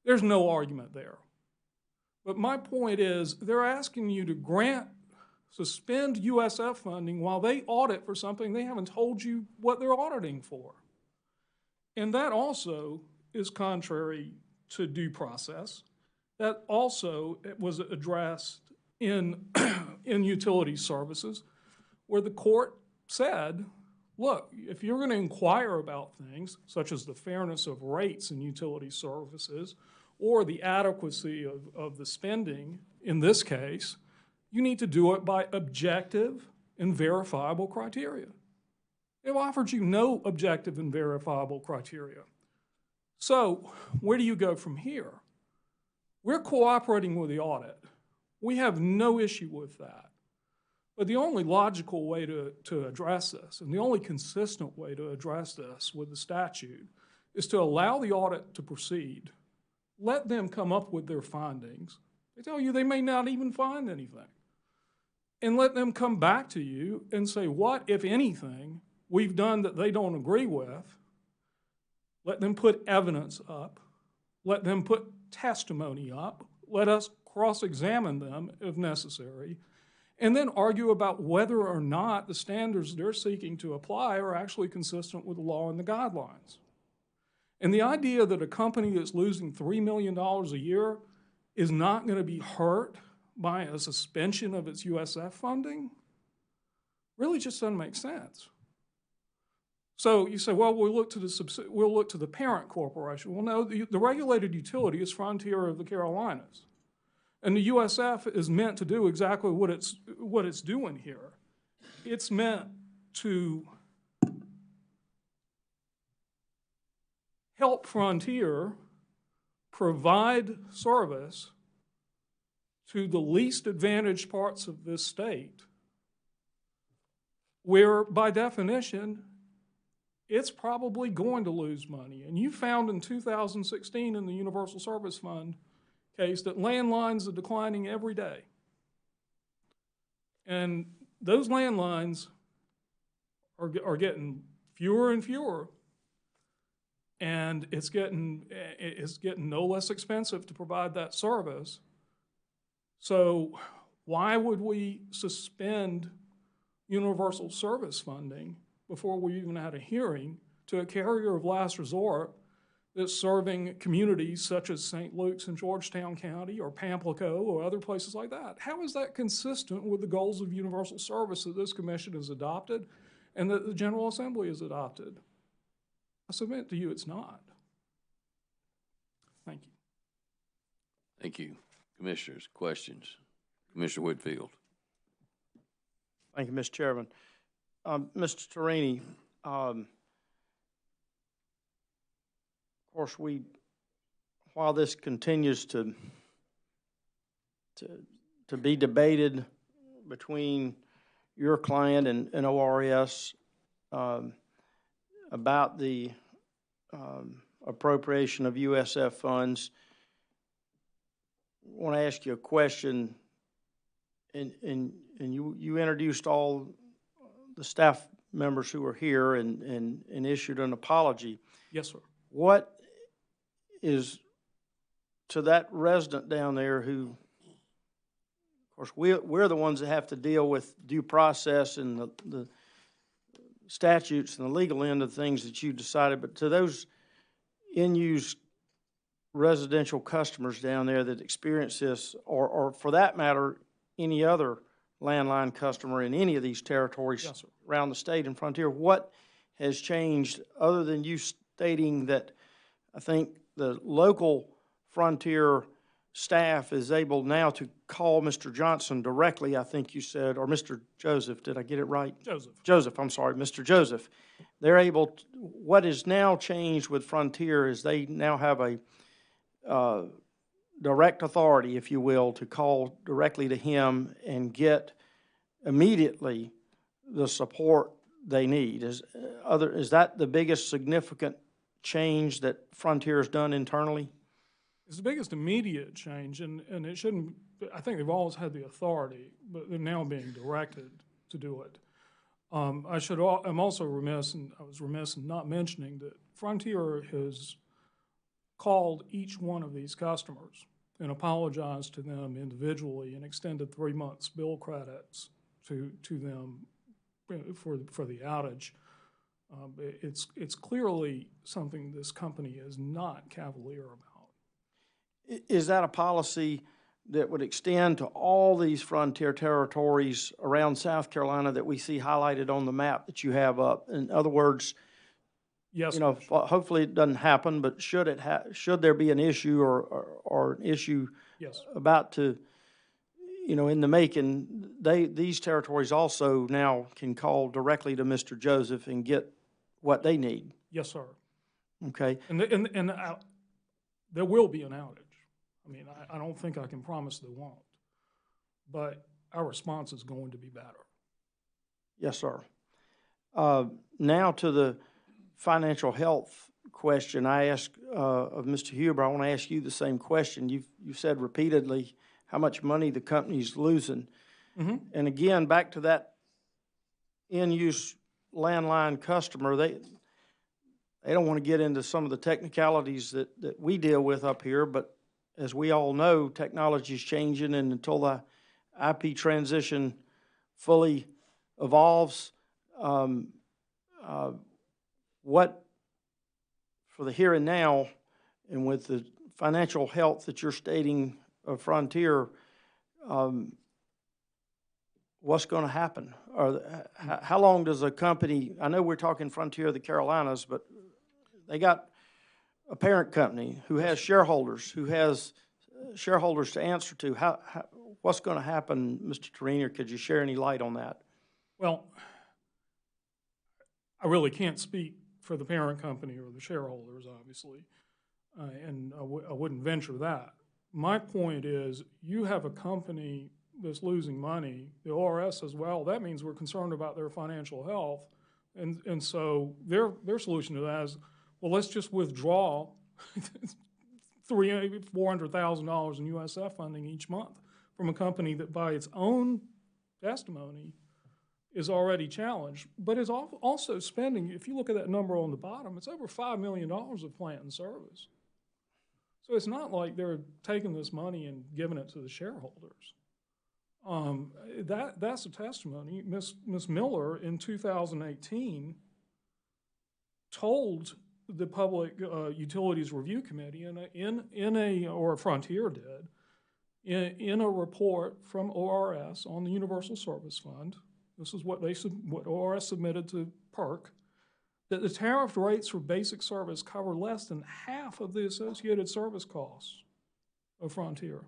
there's no argument there. But my point is they're asking you to suspend USF funding while they audit for something they haven't told you what they're auditing for. And that also is contrary to due process. That also was addressed in utility services where the court said, look, if you're going to inquire about things such as the fairness of rates in utility services or the adequacy of the spending in this case, you need to do it by objective and verifiable criteria. They've offered you no objective and verifiable criteria. So where do you go from here? We're cooperating with the audit. We have no issue with that. But the only logical way to address this, and the only consistent way to address this with the statute, is to allow the audit to proceed. Let them come up with their findings. They tell you they may not even find anything. And let them come back to you and say, what, if anything, we've done that they don't agree with. Let them put evidence up. Let them put testimony up. Let us cross-examine them if necessary. And then argue about whether or not the standards they're seeking to apply are actually consistent with the law and the guidelines. And the idea that a company that's losing $3 million a year is not going to be hurt by a suspension of its USF funding, really just doesn't make sense. So you say, well, we'll look to the parent corporation. Well, no, the regulated utility is Frontier of the Carolinas. And the USF is meant to do exactly what it's doing here. It's meant to help Frontier provide service to the least advantaged parts of this state, where by definition, it's probably going to lose money. And you found in 2016 in the Universal Service Fund case that landlines are declining every day. And those landlines are getting fewer and fewer, and it's getting no less expensive to provide that service. So why would we suspend universal service funding before we even had a hearing to a carrier of last resort that's serving communities such as St. Luke's in Georgetown County or Pamplico or other places like that? How is that consistent with the goals of universal service that this commission has adopted and that the General Assembly has adopted? I submit to you it's not. Thank you. Thank you. Commissioners, questions? Commissioner Whitfield. Thank you, Mr. Chairman. Mr. Torini, of course, while this continues to be debated between your client and ORS about the appropriation of USF funds, I want to ask you a question, and you introduced all the staff members who are here and issued an apology. Yes, sir. What is, to that resident down there who, of course, we're the ones that have to deal with due process and the statutes and the legal end of things that you decided, but to those in-use residential customers down there that experience this, or for that matter, any other landline customer in any of these territories Yes, sir. around the state and Frontier, what has changed other than you stating that I think the local Frontier staff is able now to call Mr. Johnson directly, I think you said, or Mr. Joseph, did I get it right? Joseph, I'm sorry, Mr. Joseph. They're able to, what is now changed with Frontier is they now have a direct authority, if you will, to call directly to him and get immediately the support they need. Is that the biggest significant change that Frontier has done internally? It's the biggest immediate change, and it shouldn't, I think they've always had the authority, but they're now being directed to do it. I'm also remiss, and I was remiss in not mentioning that Frontier has called each one of these customers and apologized to them individually and extended 3 months bill credits to them for the outage. It's clearly something this company is not cavalier about. Is that a policy that would extend to all these Frontier territories around South Carolina that we see highlighted on the map that you have up? In other words, yes, you know, hopefully it doesn't happen, but should there be an issue or an issue yes, about to, you know, in the making, these territories also now can call directly to Mr. Joseph and get what they need. yes, sir. Okay. And there will be an outage. I mean, I don't think I can promise there won't, but our response is going to be better. Yes, sir. Now to the financial health question I asked of Mr. Huber. I want to ask you the same question. You've said repeatedly how much money the company's losing. Mm-hmm. And again, back to that in-use landline customer, they don't want to get into some of the technicalities that we deal with up here, but as we all know, technology is changing, and until the IP transition fully evolves, what, for the here and now, and with the financial health that you're stating of Frontier, what's going to happen? How long does a company, I know we're talking Frontier of the Carolinas, but they got a parent company who has shareholders, to answer to. What's going to happen, Mr. Torini, or could you share any light on that? Well, I really can't speak for the parent company or the shareholders, obviously, and I wouldn't venture that. My point is, you have a company that's losing money. The ORS says, well, that means we're concerned about their financial health, and so their solution to that is, well, let's just withdraw $400,000 in USF funding each month from a company that, by its own testimony, is already challenged, but is also spending, if you look at that number on the bottom, it's over $5 million of plant and service. So it's not like they're taking this money and giving it to the shareholders. That's a testimony. Ms. Miller, in 2018, told the Public Utilities Review Committee, or Frontier did, in a report from ORS on the Universal Service Fund, this is what ORS submitted to PERC, that the tariff rates for basic service cover less than half of the associated service costs of Frontier.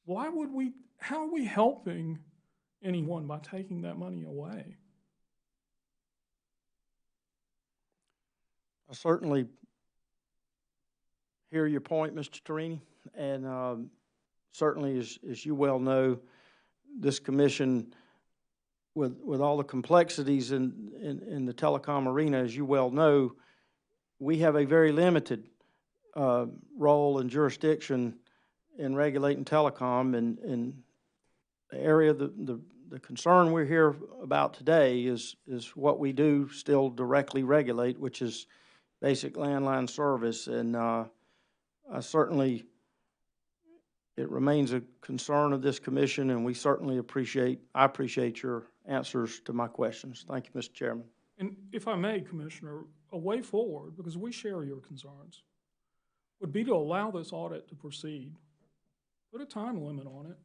How are we helping anyone by taking that money away? I certainly hear your point, Mr. Torini, and certainly, as you well know, this commission, with all the complexities in the telecom arena, as you well know, we have a very limited role and jurisdiction in regulating telecom, and the area, the concern we're here about today is what we do still directly regulate, which is basic landline service, and I certainly, it remains a concern of this commission, and we certainly I appreciate your answers to my questions. Thank you, Mr. Chairman. And if I may, Commissioner, a way forward, because we share your concerns, would be to allow this audit to proceed. Put a time limit on it.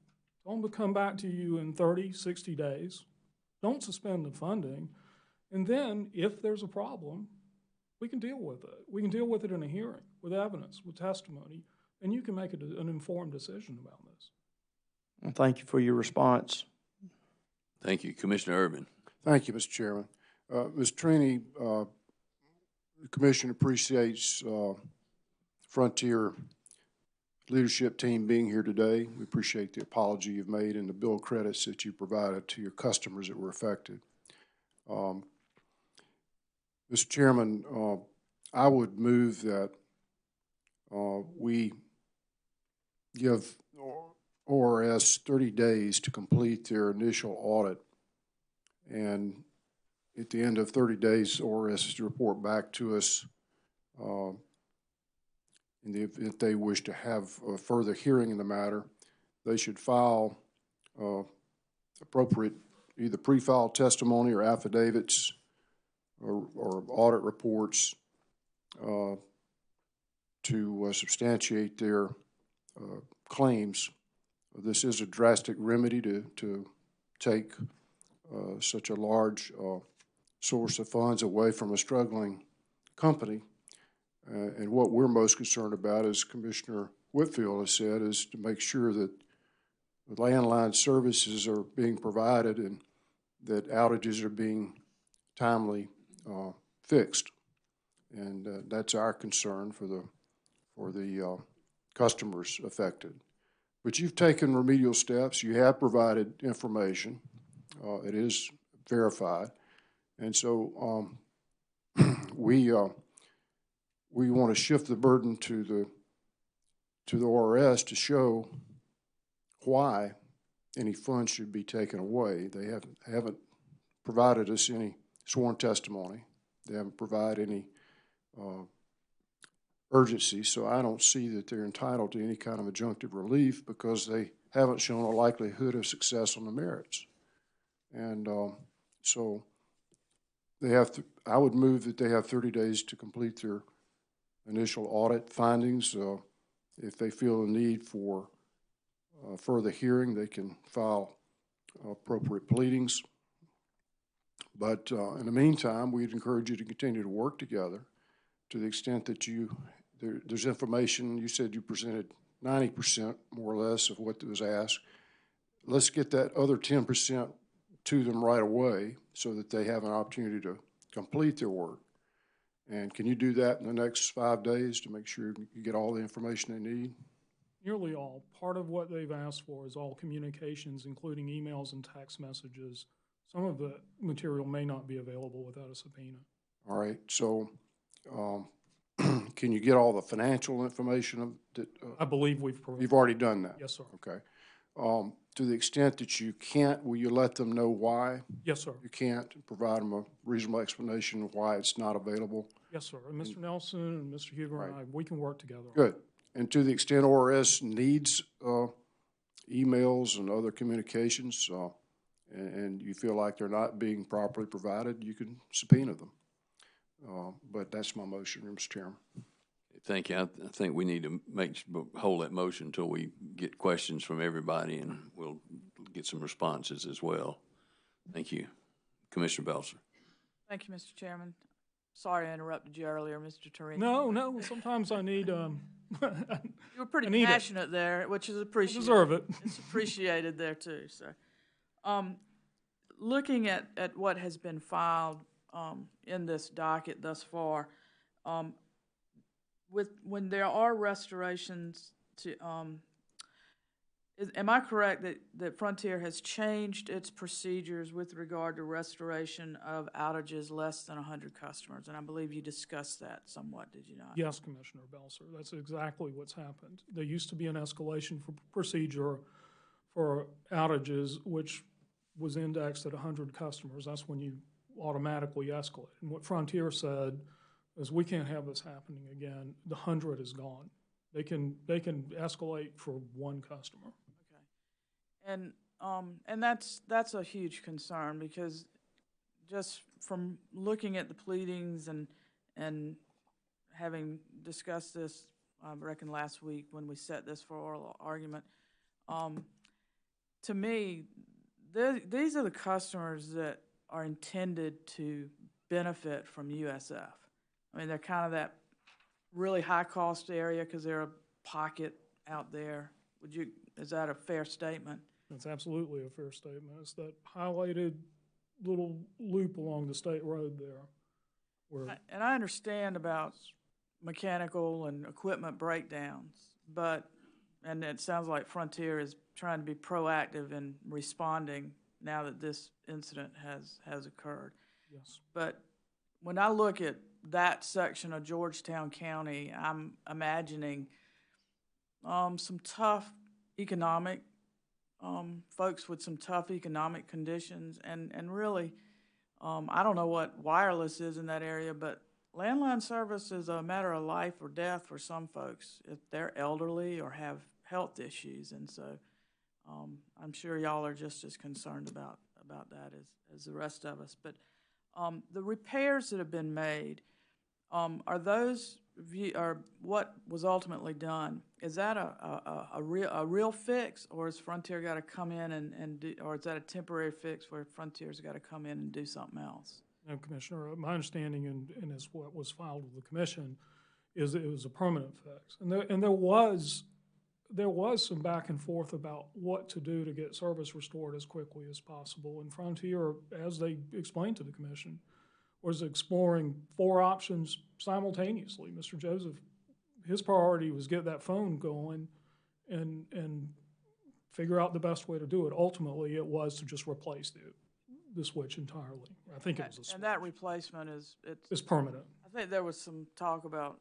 Don't come back to you in 30, 60 days. Don't suspend the funding. And then, if there's a problem, we can deal with it. We can deal with it in a hearing, with evidence, with testimony, and you can make an informed decision about this. Well, thank you for your response. Thank you. Commissioner Urban. Thank you, Mr. Chairman. Ms. Trini, the Commission appreciates Frontier leadership team being here today. We appreciate the apology you've made and the bill credits that you provided to your customers that were affected. Mr. Chairman, I would move that we give ORS 30 days to complete their initial audit, and at the end of 30 days, ORS is to report back to us if they wish to have a further hearing in the matter. They should file appropriate either pre-filed testimony or affidavits or audit reports to substantiate their claims. This is a drastic remedy to take such a large source of funds away from a struggling company. And what we're most concerned about, as Commissioner Whitfield has said, is to make sure that the landline services are being provided and that outages are being timely fixed. And that's our concern for the customers affected. But you've taken remedial steps. You have provided information. It is verified. And so we want to shift the burden to the ORS to show why any funds should be taken away. They haven't provided us any sworn testimony. They haven't provided any urgency, so I don't see that they're entitled to any kind of adjunctive relief because they haven't shown a likelihood of success on the merits. And so they have to, I would move that they have 30 days to complete their initial audit findings. If they feel a need for further hearing, they can file appropriate pleadings. But in the meantime, we'd encourage you to continue to work together to the extent that there's information. You said you presented 90% more or less of what was asked. Let's get that other 10% to them right away so that they have an opportunity to complete their work. And can you do that in the next 5 days to make sure you get all the information they need? Nearly all. Part of what they've asked for is all communications, including emails and text messages. Some of the material may not be available without a subpoena. All right, so can you get all the financial information that? I believe we've provided. You've already done that? Yes, sir. Okay. To the extent that you can't, will you let them know why? Yes, sir. You can't, provide them a reasonable explanation of why it's not available? Yes, sir. And Mr. Nelson and Mr. Huber and I, we can work together. Good. And to the extent ORS needs emails and other communications, and you feel like they're not being properly provided, you can subpoena them. But that's my motion, Mr. Chairman. Thank you. I think we need to hold that motion until we get questions from everybody, and we'll get some responses as well. Thank you. Commissioner Belcher. Thank you, Mr. Chairman. Sorry I interrupted you earlier, Mr. Torino. No, sometimes I need, You were pretty I need it. passionate there, which is appreciated. deserve it. It's appreciated there too, so. Looking at what has been filed, in this docket thus far, when there are restorations to, am I correct that Frontier has changed its procedures with regard to restoration of outages less than 100 customers? And I believe you discussed that somewhat, did you not? Yes, Commissioner Belser, that's exactly what's happened. There used to be an escalation for procedure for outages, which was indexed at 100 customers. That's when you automatically escalate. And what Frontier said is, we can't have this happening again. The 100 is gone. They can escalate for one customer. Okay. And that's a huge concern, because just from looking at the pleadings and having discussed this, I reckon last week when we set this for oral argument, to me, these are the customers that are intended to benefit from USF. I mean, they're kind of that really high-cost area because they're a pocket out there. Is that a fair statement? That's absolutely a fair statement. It's that highlighted little loop along the state road there. And I understand about mechanical and equipment breakdowns, and it sounds like Frontier is trying to be proactive in responding now that this incident has occurred. Yes. But when I look at that section of Georgetown County, I'm imagining some tough economic folks with some tough economic conditions, and really, I don't know what wireless is in that area, but landline service is a matter of life or death for some folks if they're elderly or have health issues, and so I'm sure y'all are just as concerned about that as the rest of us. But the repairs that have been made, are those what was ultimately done? Is that a real fix, or has Frontier got to come in and do, or is that a temporary fix where Frontier's got to come in and do something else? No, Commissioner. My understanding, and is what was filed with the commission, is it was a permanent fix, and there was some back and forth about what to do to get service restored as quickly as possible. And Frontier, as they explained to the commission, was exploring 4 options simultaneously. Mr. Joseph, his priority was get that phone going and figure out the best way to do it. Ultimately, it was to just replace the switch entirely. I think it was a switch. And that replacement it's permanent. I think there was some talk about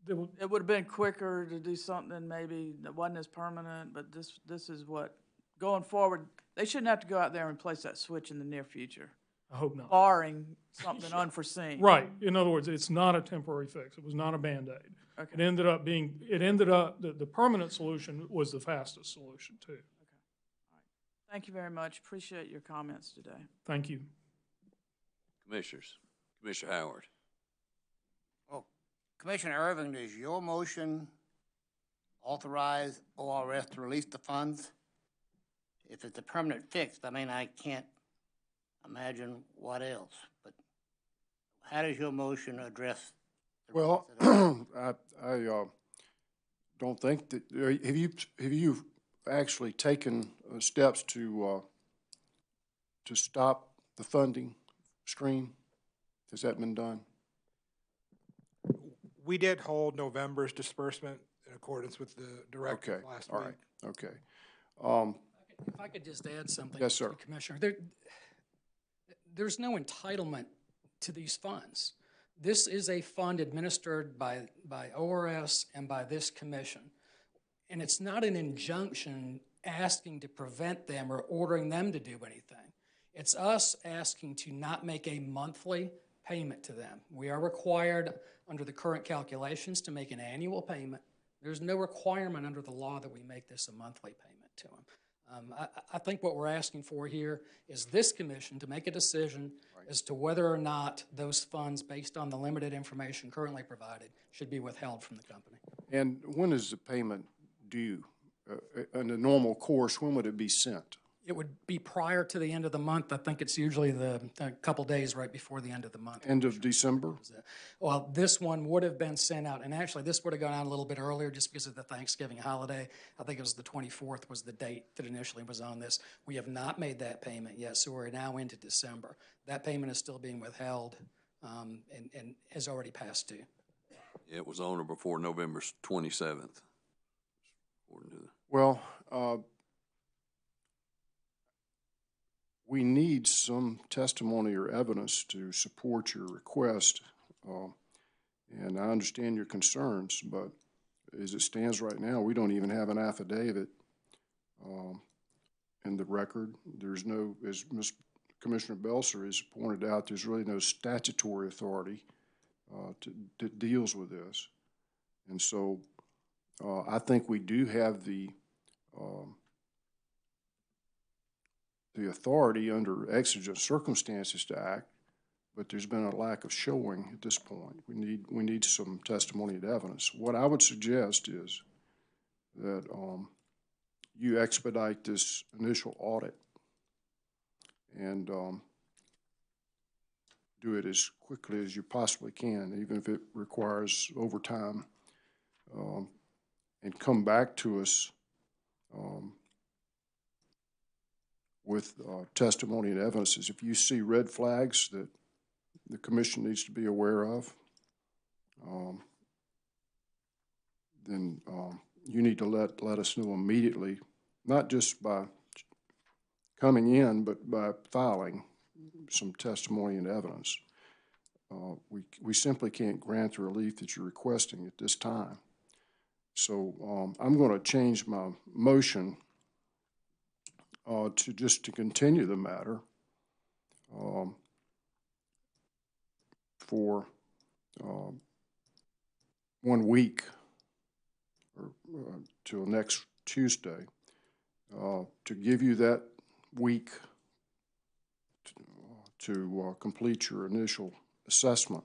it would have been quicker to do something maybe that wasn't as permanent, but this is what, going forward, they shouldn't have to go out there and replace that switch in the near future. I hope not. Barring something unforeseen. Right. In other words, it's not a temporary fix. It was not a Band-Aid. Okay. It ended up the permanent solution was the fastest solution too. Okay. All right. Thank you very much. Appreciate your comments today. Thank you. Commissioners. Commissioner Howard. Commissioner Irving, does your motion authorize ORS to release the funds? if it's a permanent fix, I mean, I can't imagine what else. But how does your motion address the Well, reasons I don't think that, have you actually taken steps to stop the funding stream? Has that been done? We did hold November's disbursement in accordance with the directive Okay, last all week. right, okay. If I could just add something. Yes, sir. Commissioner, there's no entitlement to these funds. This is a fund administered by ORS and by this commission. And it's not an injunction asking to prevent them or ordering them to do anything. It's us asking to not make a monthly payment to them. We are required under the current calculations to make an annual payment. There's no requirement under the law that we make this a monthly payment to them. I think what we're asking for here is this commission to make a decision as to whether or not those funds, based on the limited information currently provided, should be withheld from the company. And when is the payment due? In the normal course, when would it be sent? It would be prior to the end of the month. I think it's usually a couple days right before the end of the month. End of December? Well, this one would have been sent out, and actually this would have gone out a little bit earlier just because of the Thanksgiving holiday. I think it was the 24th was the date that initially was on this. We have not made that payment yet, so we're now into December. That payment is still being withheld and has already passed due. It was on or before November 27th. According to the Well, we need some testimony or evidence to support your request. And I understand your concerns, but as it stands right now, we don't even have an affidavit in the record. There's no, as Commissioner Belser has pointed out, there's really no statutory authority that deals with this. And so I think we do have the authority under exigent circumstances to act, but there's been a lack of showing at this point. We need some testimony and evidence. What I would suggest is that you expedite this initial audit and do it as quickly as you possibly can, even if it requires overtime, and come back to us with testimony and evidences. If you see red flags that the commission needs to be aware of, then you need to let us know immediately, not just by coming in, but by filing some testimony and evidence. We simply can't grant the relief that you're requesting at this time. So I'm going to change my motion to continue the matter for 1 week or till next Tuesday, to give you that week to complete your initial assessment.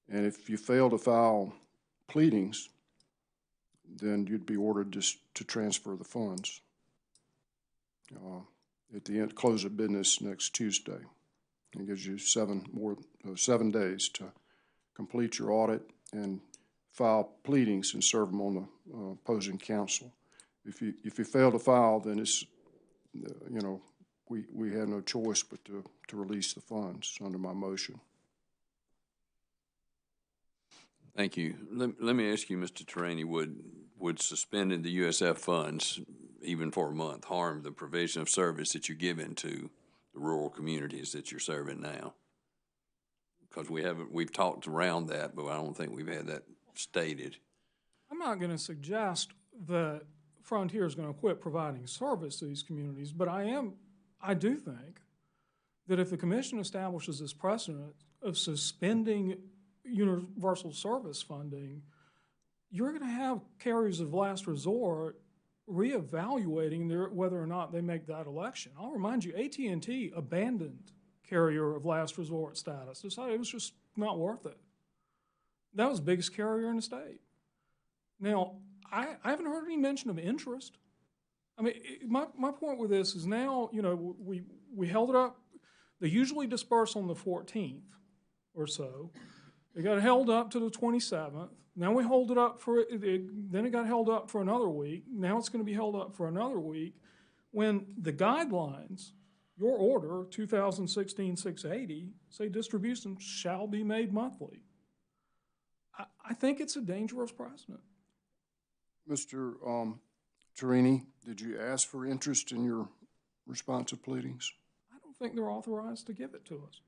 And if you fail to file pleadings, then you'd be ordered just to transfer the funds at the end, close of business next Tuesday. It gives you 7 days to complete your audit and file pleadings and serve them on the opposing counsel. If you fail to file, then it's we have no choice but to release the funds under my motion. Thank you. Let me ask you, Mr. Terani, would suspending the USF funds, even for a month, harm the provision of service that you're giving to the rural communities that you're serving now? Because we've talked around that, but I don't think we've had that stated. I'm not going to suggest that Frontier is going to quit providing service to these communities, but I do think that if the commission establishes this precedent of suspending universal service funding, you're going to have carriers of last resort reevaluating whether or not they make that election. I'll remind you, AT&T abandoned carrier of last resort status, decided it was just not worth it. That was the biggest carrier in the state. Now, I haven't heard any mention of interest. I mean, my point with this is now, you know, we held it up. They usually disperse on the 14th or so. It got held up to the 27th. Now we hold it up then it got held up for another week. Now it's going to be held up for another week. When the guidelines, your order, 2016-680, say distributions shall be made monthly. I think it's a dangerous precedent. Mr. Torini, did you ask for interest in your responsive pleadings? I don't think they're authorized to give it to us.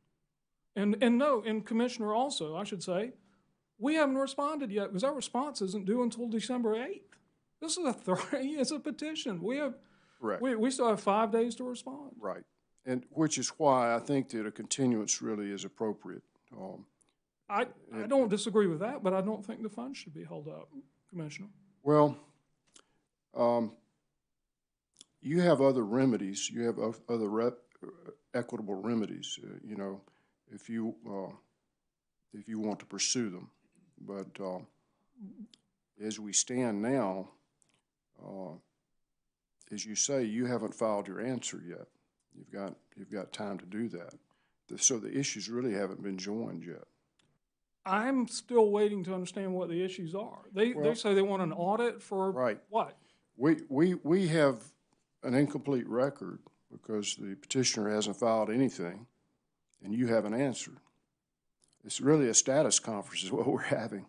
And no, and Commissioner also, I should say, we haven't responded yet because our response isn't due until December 8th. This is it's a petition. Correct. We still have 5 days to respond. Right. And which is why I think that a continuance really is appropriate. I don't disagree with that, but I don't think the funds should be held up, Commissioner. Well, you have other remedies. You have other equitable remedies, you know, if you want to pursue them. But as we stand now, as you say, you haven't filed your answer yet. You've got time to do that. So the issues really haven't been joined yet. I'm still waiting to understand what the issues are. They say they want an audit for what? We have an incomplete record because the petitioner hasn't filed anything, and you haven't answered. It's really a status conference is what we're having.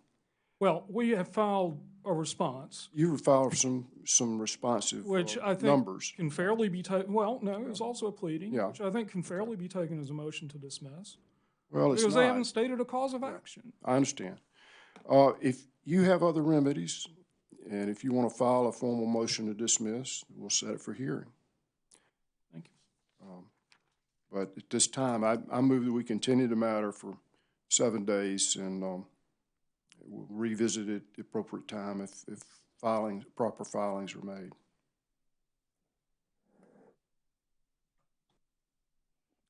Well, we have filed a response. You've filed some responsive which I think numbers. Can fairly be taken, well, no, it's also a pleading, yeah. which I think can fairly be taken as a motion to dismiss. Well, it's because not. They haven't stated a cause of action. I understand. If you have other remedies, and if you want to file a formal motion to dismiss, we'll set it for hearing. Thank you. But at this time, I move that we continue the matter for 7 days, and we'll revisit it at the appropriate time if proper filings are made.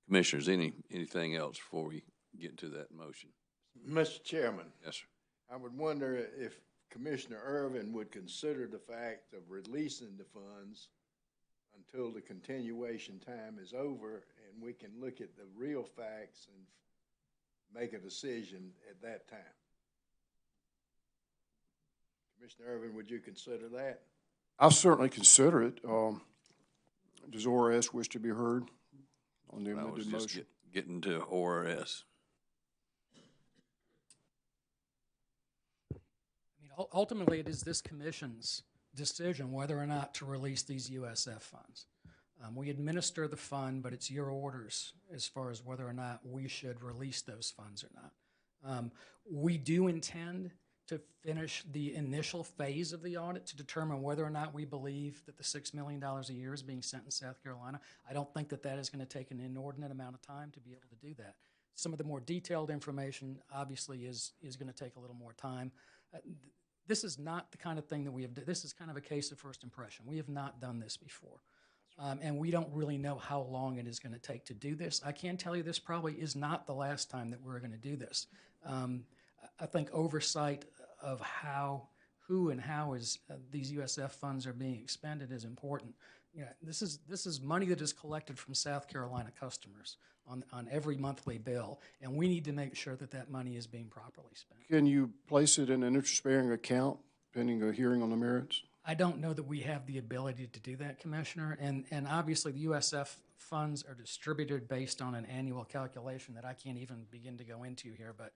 Commissioners, anything else before we get into that motion? Mr. Chairman. Yes, sir. I would wonder if Commissioner Irvin would consider the fact of releasing the funds until the continuation time is over and we can look at the real facts and make a decision at that time. Commissioner Irvin, would you consider that? I'll certainly consider it. Does ORS wish to be heard on the amended motion? Just getting to ORS. Ultimately, it is this commission's decision whether or not to release these USF funds. We administer the fund, but it's your orders as far as whether or not we should release those funds or not. We do intend to finish the initial phase of the audit to determine whether or not we believe that the $6 million a year is being sent in South Carolina. I don't think that that is going to take an inordinate amount of time to be able to do that. Some of the more detailed information obviously is going to take a little more time. This is not the kind of thing that we have done. This is kind of a case of first impression. We have not done this before. And we don't really know how long it is going to take to do this. I can tell you this probably is not the last time that we're going to do this. I think oversight of who and how these USF funds are being expended is important. You know, this is money that is collected from South Carolina customers on every monthly bill, and we need to make sure that that money is being properly spent. Can you place it in an interest-bearing account pending a hearing on the merits? I don't know that we have the ability to do that, Commissioner, and obviously the USF funds are distributed based on an annual calculation that I can't even begin to go into here, but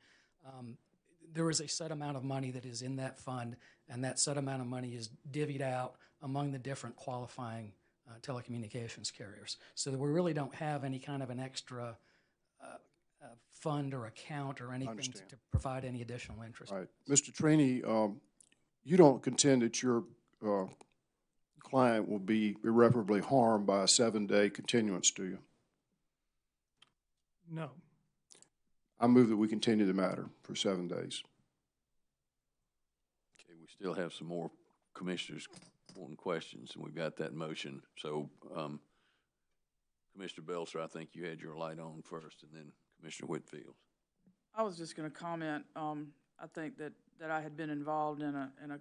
there is a set amount of money that is in that fund, and that set amount of money is divvied out among the different qualifying telecommunications carriers. So that we really don't have any kind of an extra fund or account or anything to provide any additional interest. All right. Mr. Traney, you don't contend that your client will be irreparably harmed by a 7-day continuance, do you? No. I move that we continue the matter for 7 days. Okay, we still have some more commissioners wanting questions, and we've got that motion. So, Commissioner Belser, I think you had your light on first, and then Commissioner Whitfield. I was just going to comment. I think that I had been involved in a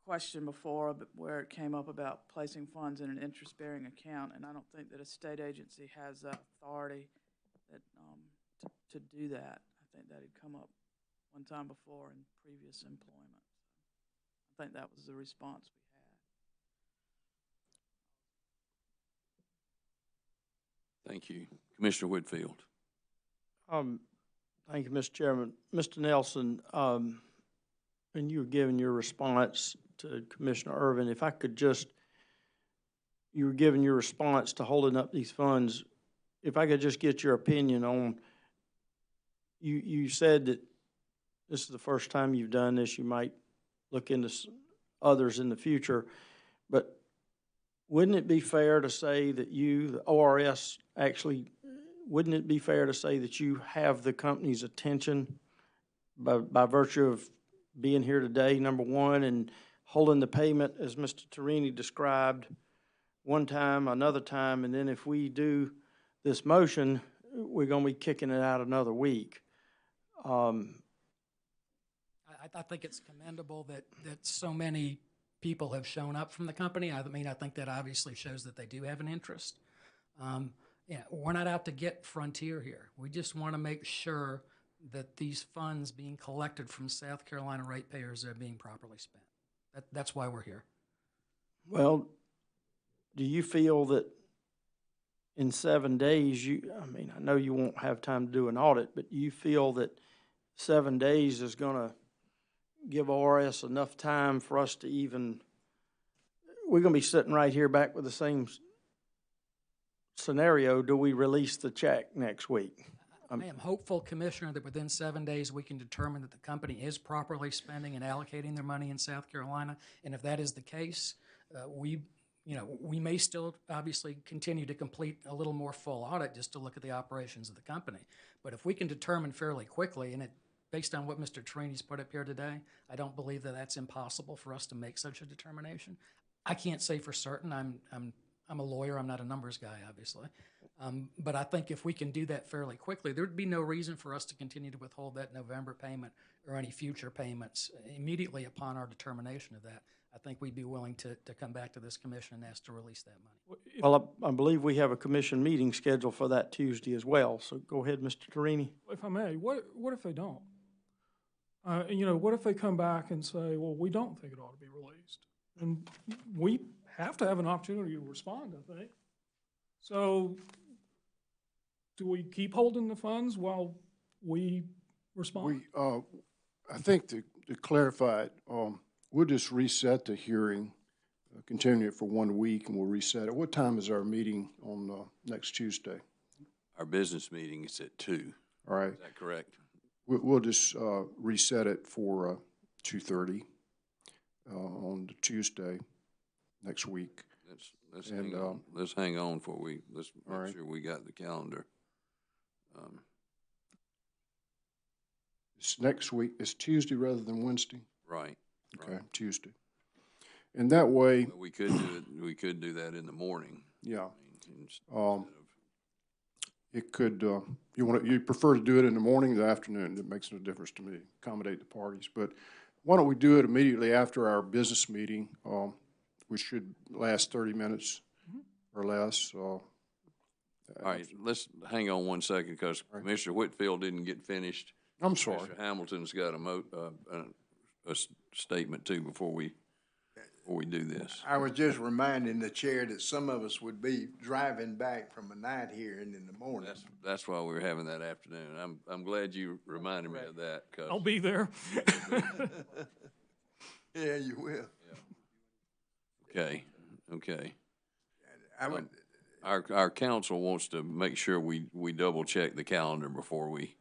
question before where it came up about placing funds in an interest-bearing account, and I don't think that a state agency has that authority that, to do that. I think that had come up one time before in previous employment. I think that was the response we had. Thank you. Commissioner Whitfield. Thank you, Mr. Chairman. Mr. Nelson, when you were giving your response to Commissioner Irvin, if I could just, you were giving your response to holding up these funds, if I could just get your opinion on, you said that this is the first time you've done this, you might look into others in the future, but wouldn't it be fair to say that you, the ORS, actually, wouldn't it be fair to say that you have the company's attention by virtue of being here today, number one, and holding the payment, as Mr. Torini described, one time, another time, and then if we do this motion, we're going to be kicking it out another week. I think it's commendable that so many people have shown up from the company. I mean, I think that obviously shows that they do have an interest. Yeah, we're not out to get Frontier here. We just want to make sure that these funds being collected from South Carolina ratepayers are being properly spent. That's why we're here. Well, do you feel that in 7 days, I mean, I know you won't have time to do an audit, but do you feel that 7 days is going to give ORS enough time for us to even, we're going to be sitting right here back with the same scenario. Do we release the check next week? I am hopeful, Commissioner, that within 7 days we can determine that the company is properly spending and allocating their money in South Carolina. And if that is the case, we may still obviously continue to complete a little more full audit just to look at the operations of the company. But if we can determine fairly quickly, and based on what Mr. Torini's put up here today, I don't believe that that's impossible for us to make such a determination. I can't say for certain. I'm a lawyer. I'm not a numbers guy, obviously. But I think if we can do that fairly quickly, there would be no reason for us to continue to withhold that November payment or any future payments immediately upon our determination of that. I think we'd be willing to come back to this commission and ask to release that money. Well, I believe we have a commission meeting scheduled for that Tuesday as well. So go ahead, Mr. Torini. If I may, what if they don't? What if they come back and say, well, we don't think it ought to be released? And we have to have an opportunity to respond, I think. So do we keep holding the funds while we respond? I think to clarify it, we'll just reset the hearing, continue it for 1 week, and we'll reset it. What time is our meeting on next Tuesday? Our business meeting is at 2. All right. Is that correct? We'll just reset it for 2:30 on the Tuesday next week. Let's hang on. Let's hang on for a week. Let's make sure we got the calendar. It's next week. It's Tuesday rather than Wednesday. Right. Okay, right. Tuesday. And that way, but we could do it. We could do that in the morning. Yeah. I mean, it could. You prefer to do it in the morning, or the afternoon? It makes no difference to me. Accommodate the parties, but why don't we do it immediately after our business meeting, which should last 30 minutes or less. All right, let's hang on 1 second because Commissioner Whitfield didn't get finished. I'm sorry. Commissioner Hamilton's got a statement too before we do this. I was just reminding the chair that some of us would be driving back from a night hearing in the morning. That's why we were having that afternoon. I'm glad you reminded me of that. I'll be there. Yeah, you will. Yeah. Okay. I would. Our council wants to make sure we double check the calendar before we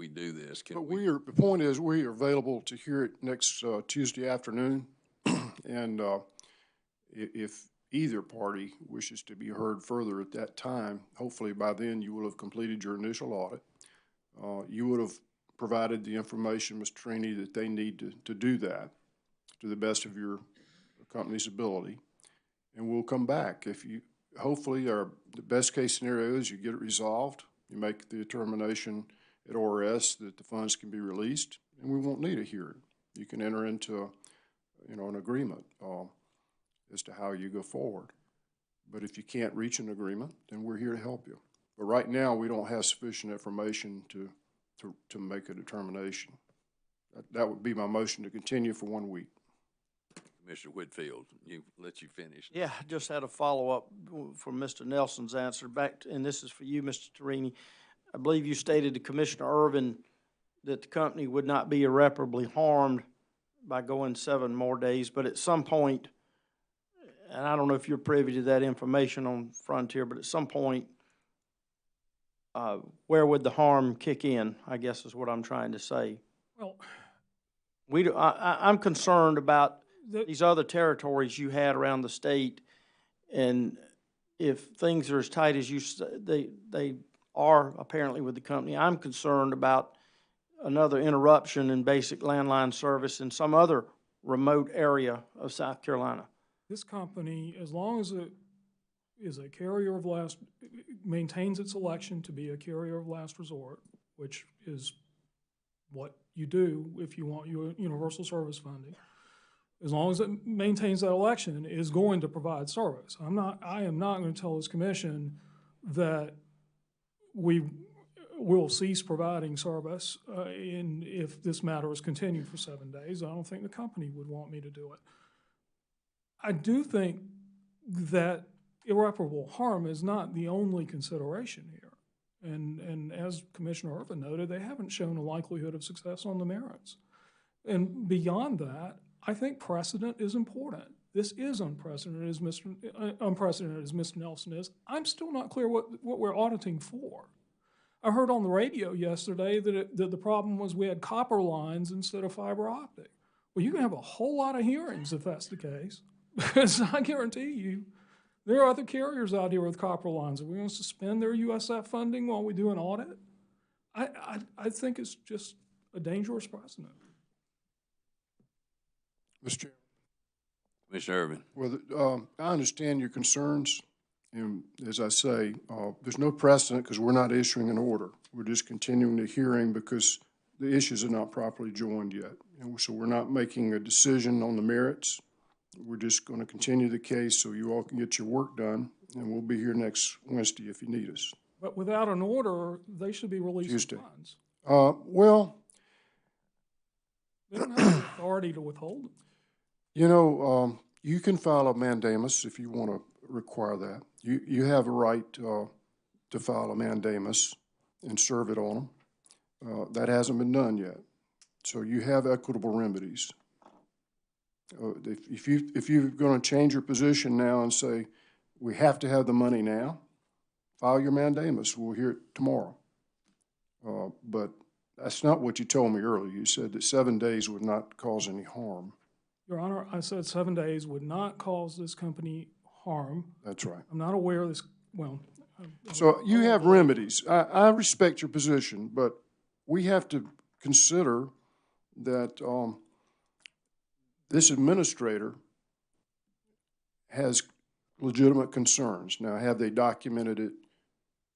do this. But the point is, we are available to hear it next Tuesday afternoon, and if either party wishes to be heard further at that time, hopefully by then you will have completed your initial audit. You would have provided the information, Mr. Trini, that they need to do that to the best of your company's ability, and we'll come back. If you, hopefully, the best case scenario is you get it resolved, you make the determination at ORS that the funds can be released, and we won't need a hearing. You can enter into, an agreement as to how you go forward. But if you can't reach an agreement, then we're here to help you. But right now, we don't have sufficient information to make a determination. That would be my motion to continue for 1 week. Commissioner Whitfield, let you finish. Yeah, I just had a follow-up from Mr. Nelson's answer and this is for you, Mr. Torini. I believe you stated to Commissioner Irvin that the company would not be irreparably harmed by going 7 more days, but at some point, and I don't know if you're privy to that information on Frontier, but at some point, where would the harm kick in, I guess is what I'm trying to say. Well, I'm concerned about these other territories you had around the state, and if things are as tight as they are apparently with the company, I'm concerned about another interruption in basic landline service in some other remote area of South Carolina. this company, as long as it is a carrier of last, maintains its election to be a carrier of last resort, which is what you do if you want universal service funding, as long as it maintains that election, is going to provide service. I am not going to tell this commission that we will cease providing service if this matter is continued for 7 days. I don't think the company would want me to do it. I do think that irreparable harm is not the only consideration here. And as Commissioner Irvin noted, they haven't shown a likelihood of success on the merits. And beyond that, I think precedent is important. This is unprecedented, as Mr. Nelson is. I'm still not clear what we're auditing for. I heard on the radio yesterday that the problem was we had copper lines instead of fiber optic. Well, you can have a whole lot of hearings if that's the case, because I guarantee you there are other carriers out here with copper lines. Are we going to suspend their USF funding while we do an audit? I think it's just a dangerous precedent. Mr. Chairman. Commissioner Irvin. Well, I understand your concerns. And as I say, there's no precedent because we're not issuing an order. We're just continuing the hearing because the issues are not properly joined yet. And so we're not making a decision on the merits. We're just going to continue the case so you all can get your work done, and we'll be here next Wednesday if you need us. But without an order, they should be releasing Tuesday. funds. Well, They don't have the authority to withhold them. you know, you can file a mandamus if you want to require that. You have a right to file a mandamus and serve it on them. That hasn't been done yet. So you have equitable remedies. If you're going to change your position now and say, we have to have the money now, file your mandamus. We'll hear it tomorrow. But that's not what you told me earlier. You said that 7 days would not cause any harm. Your Honor, I said 7 days would not cause this company harm. That's right. I'm not aware of this, well. So you have remedies. I respect your position, but we have to consider that this administrator has legitimate concerns. Now, have they documented it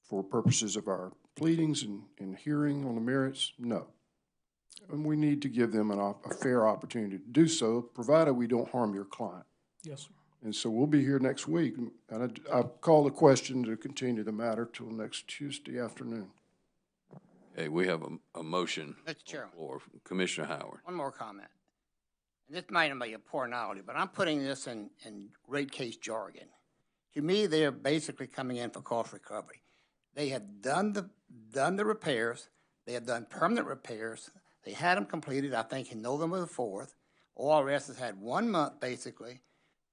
for purposes of our pleadings and hearing on the merits? No. And we need to give them a fair opportunity to do so, provided we don't harm your client. Yes, sir. And so we'll be here next week. And I call the question to continue the matter till next Tuesday afternoon. Okay, we have a motion. Mr. Chairman. Or Commissioner Howard. One more comment. And this might not be a poor analogy, but I'm putting this in rate case jargon. To me, they're basically coming in for cost recovery. They have done the repairs. They have done permanent repairs. They had them completed, I think, in November the 4th. ORS has had 1 month, basically,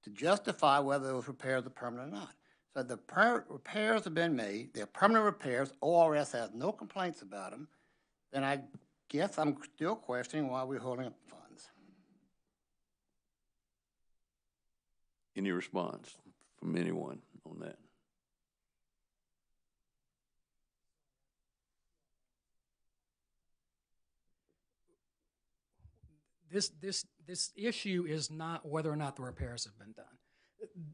to justify whether those repairs are permanent or not. So the repairs have been made. They're permanent repairs. ORS has no complaints about them. Then I guess I'm still questioning why we're holding up funds. Any response from anyone on that? This issue is not whether or not the repairs have been done.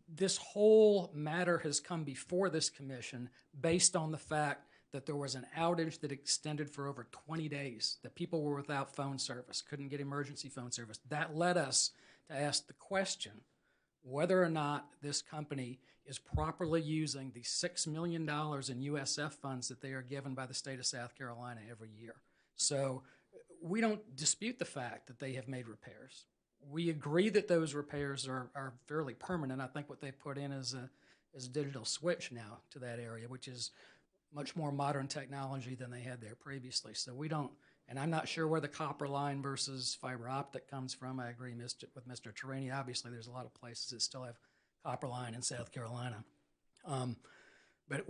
This whole matter has come before this commission based on the fact that there was an outage that extended for over 20 days, that people were without phone service, couldn't get emergency phone service. That led us to ask the question whether or not this company is properly using the $6 million in USF funds that they are given by the state of South Carolina every year. So we don't dispute the fact that they have made repairs. We agree that those repairs are fairly permanent. I think what they put in is a digital switch now to that area, which is much more modern technology than they had there previously. So we don't, and I'm not sure where the copper line versus fiber optic comes from. I agree with Mr. Torini. Obviously, there's a lot of places that still have copper line in South Carolina. But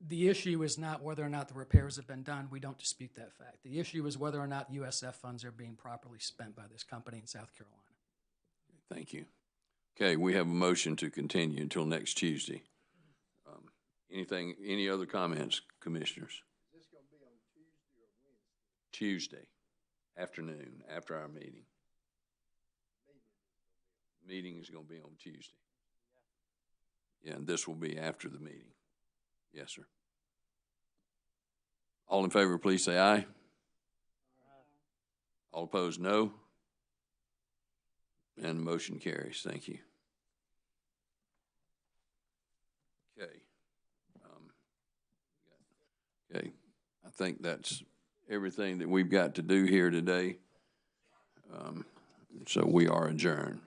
the issue is not whether or not the repairs have been done. We don't dispute that fact. The issue is whether or not USF funds are being properly spent by this company in South Carolina. Thank you. Okay, we have a motion to continue until next Tuesday. Any other comments, commissioners? Is this gonna be on Tuesday or Wednesday? Tuesday afternoon, after our meeting. Meeting is gonna be on Tuesday. Yeah, and this will be after the meeting. Yes, sir. All in favor, please say aye. All opposed, no. And motion carries. Thank you. Okay. Okay, I think that's everything that we've got to do here today. So we are adjourned.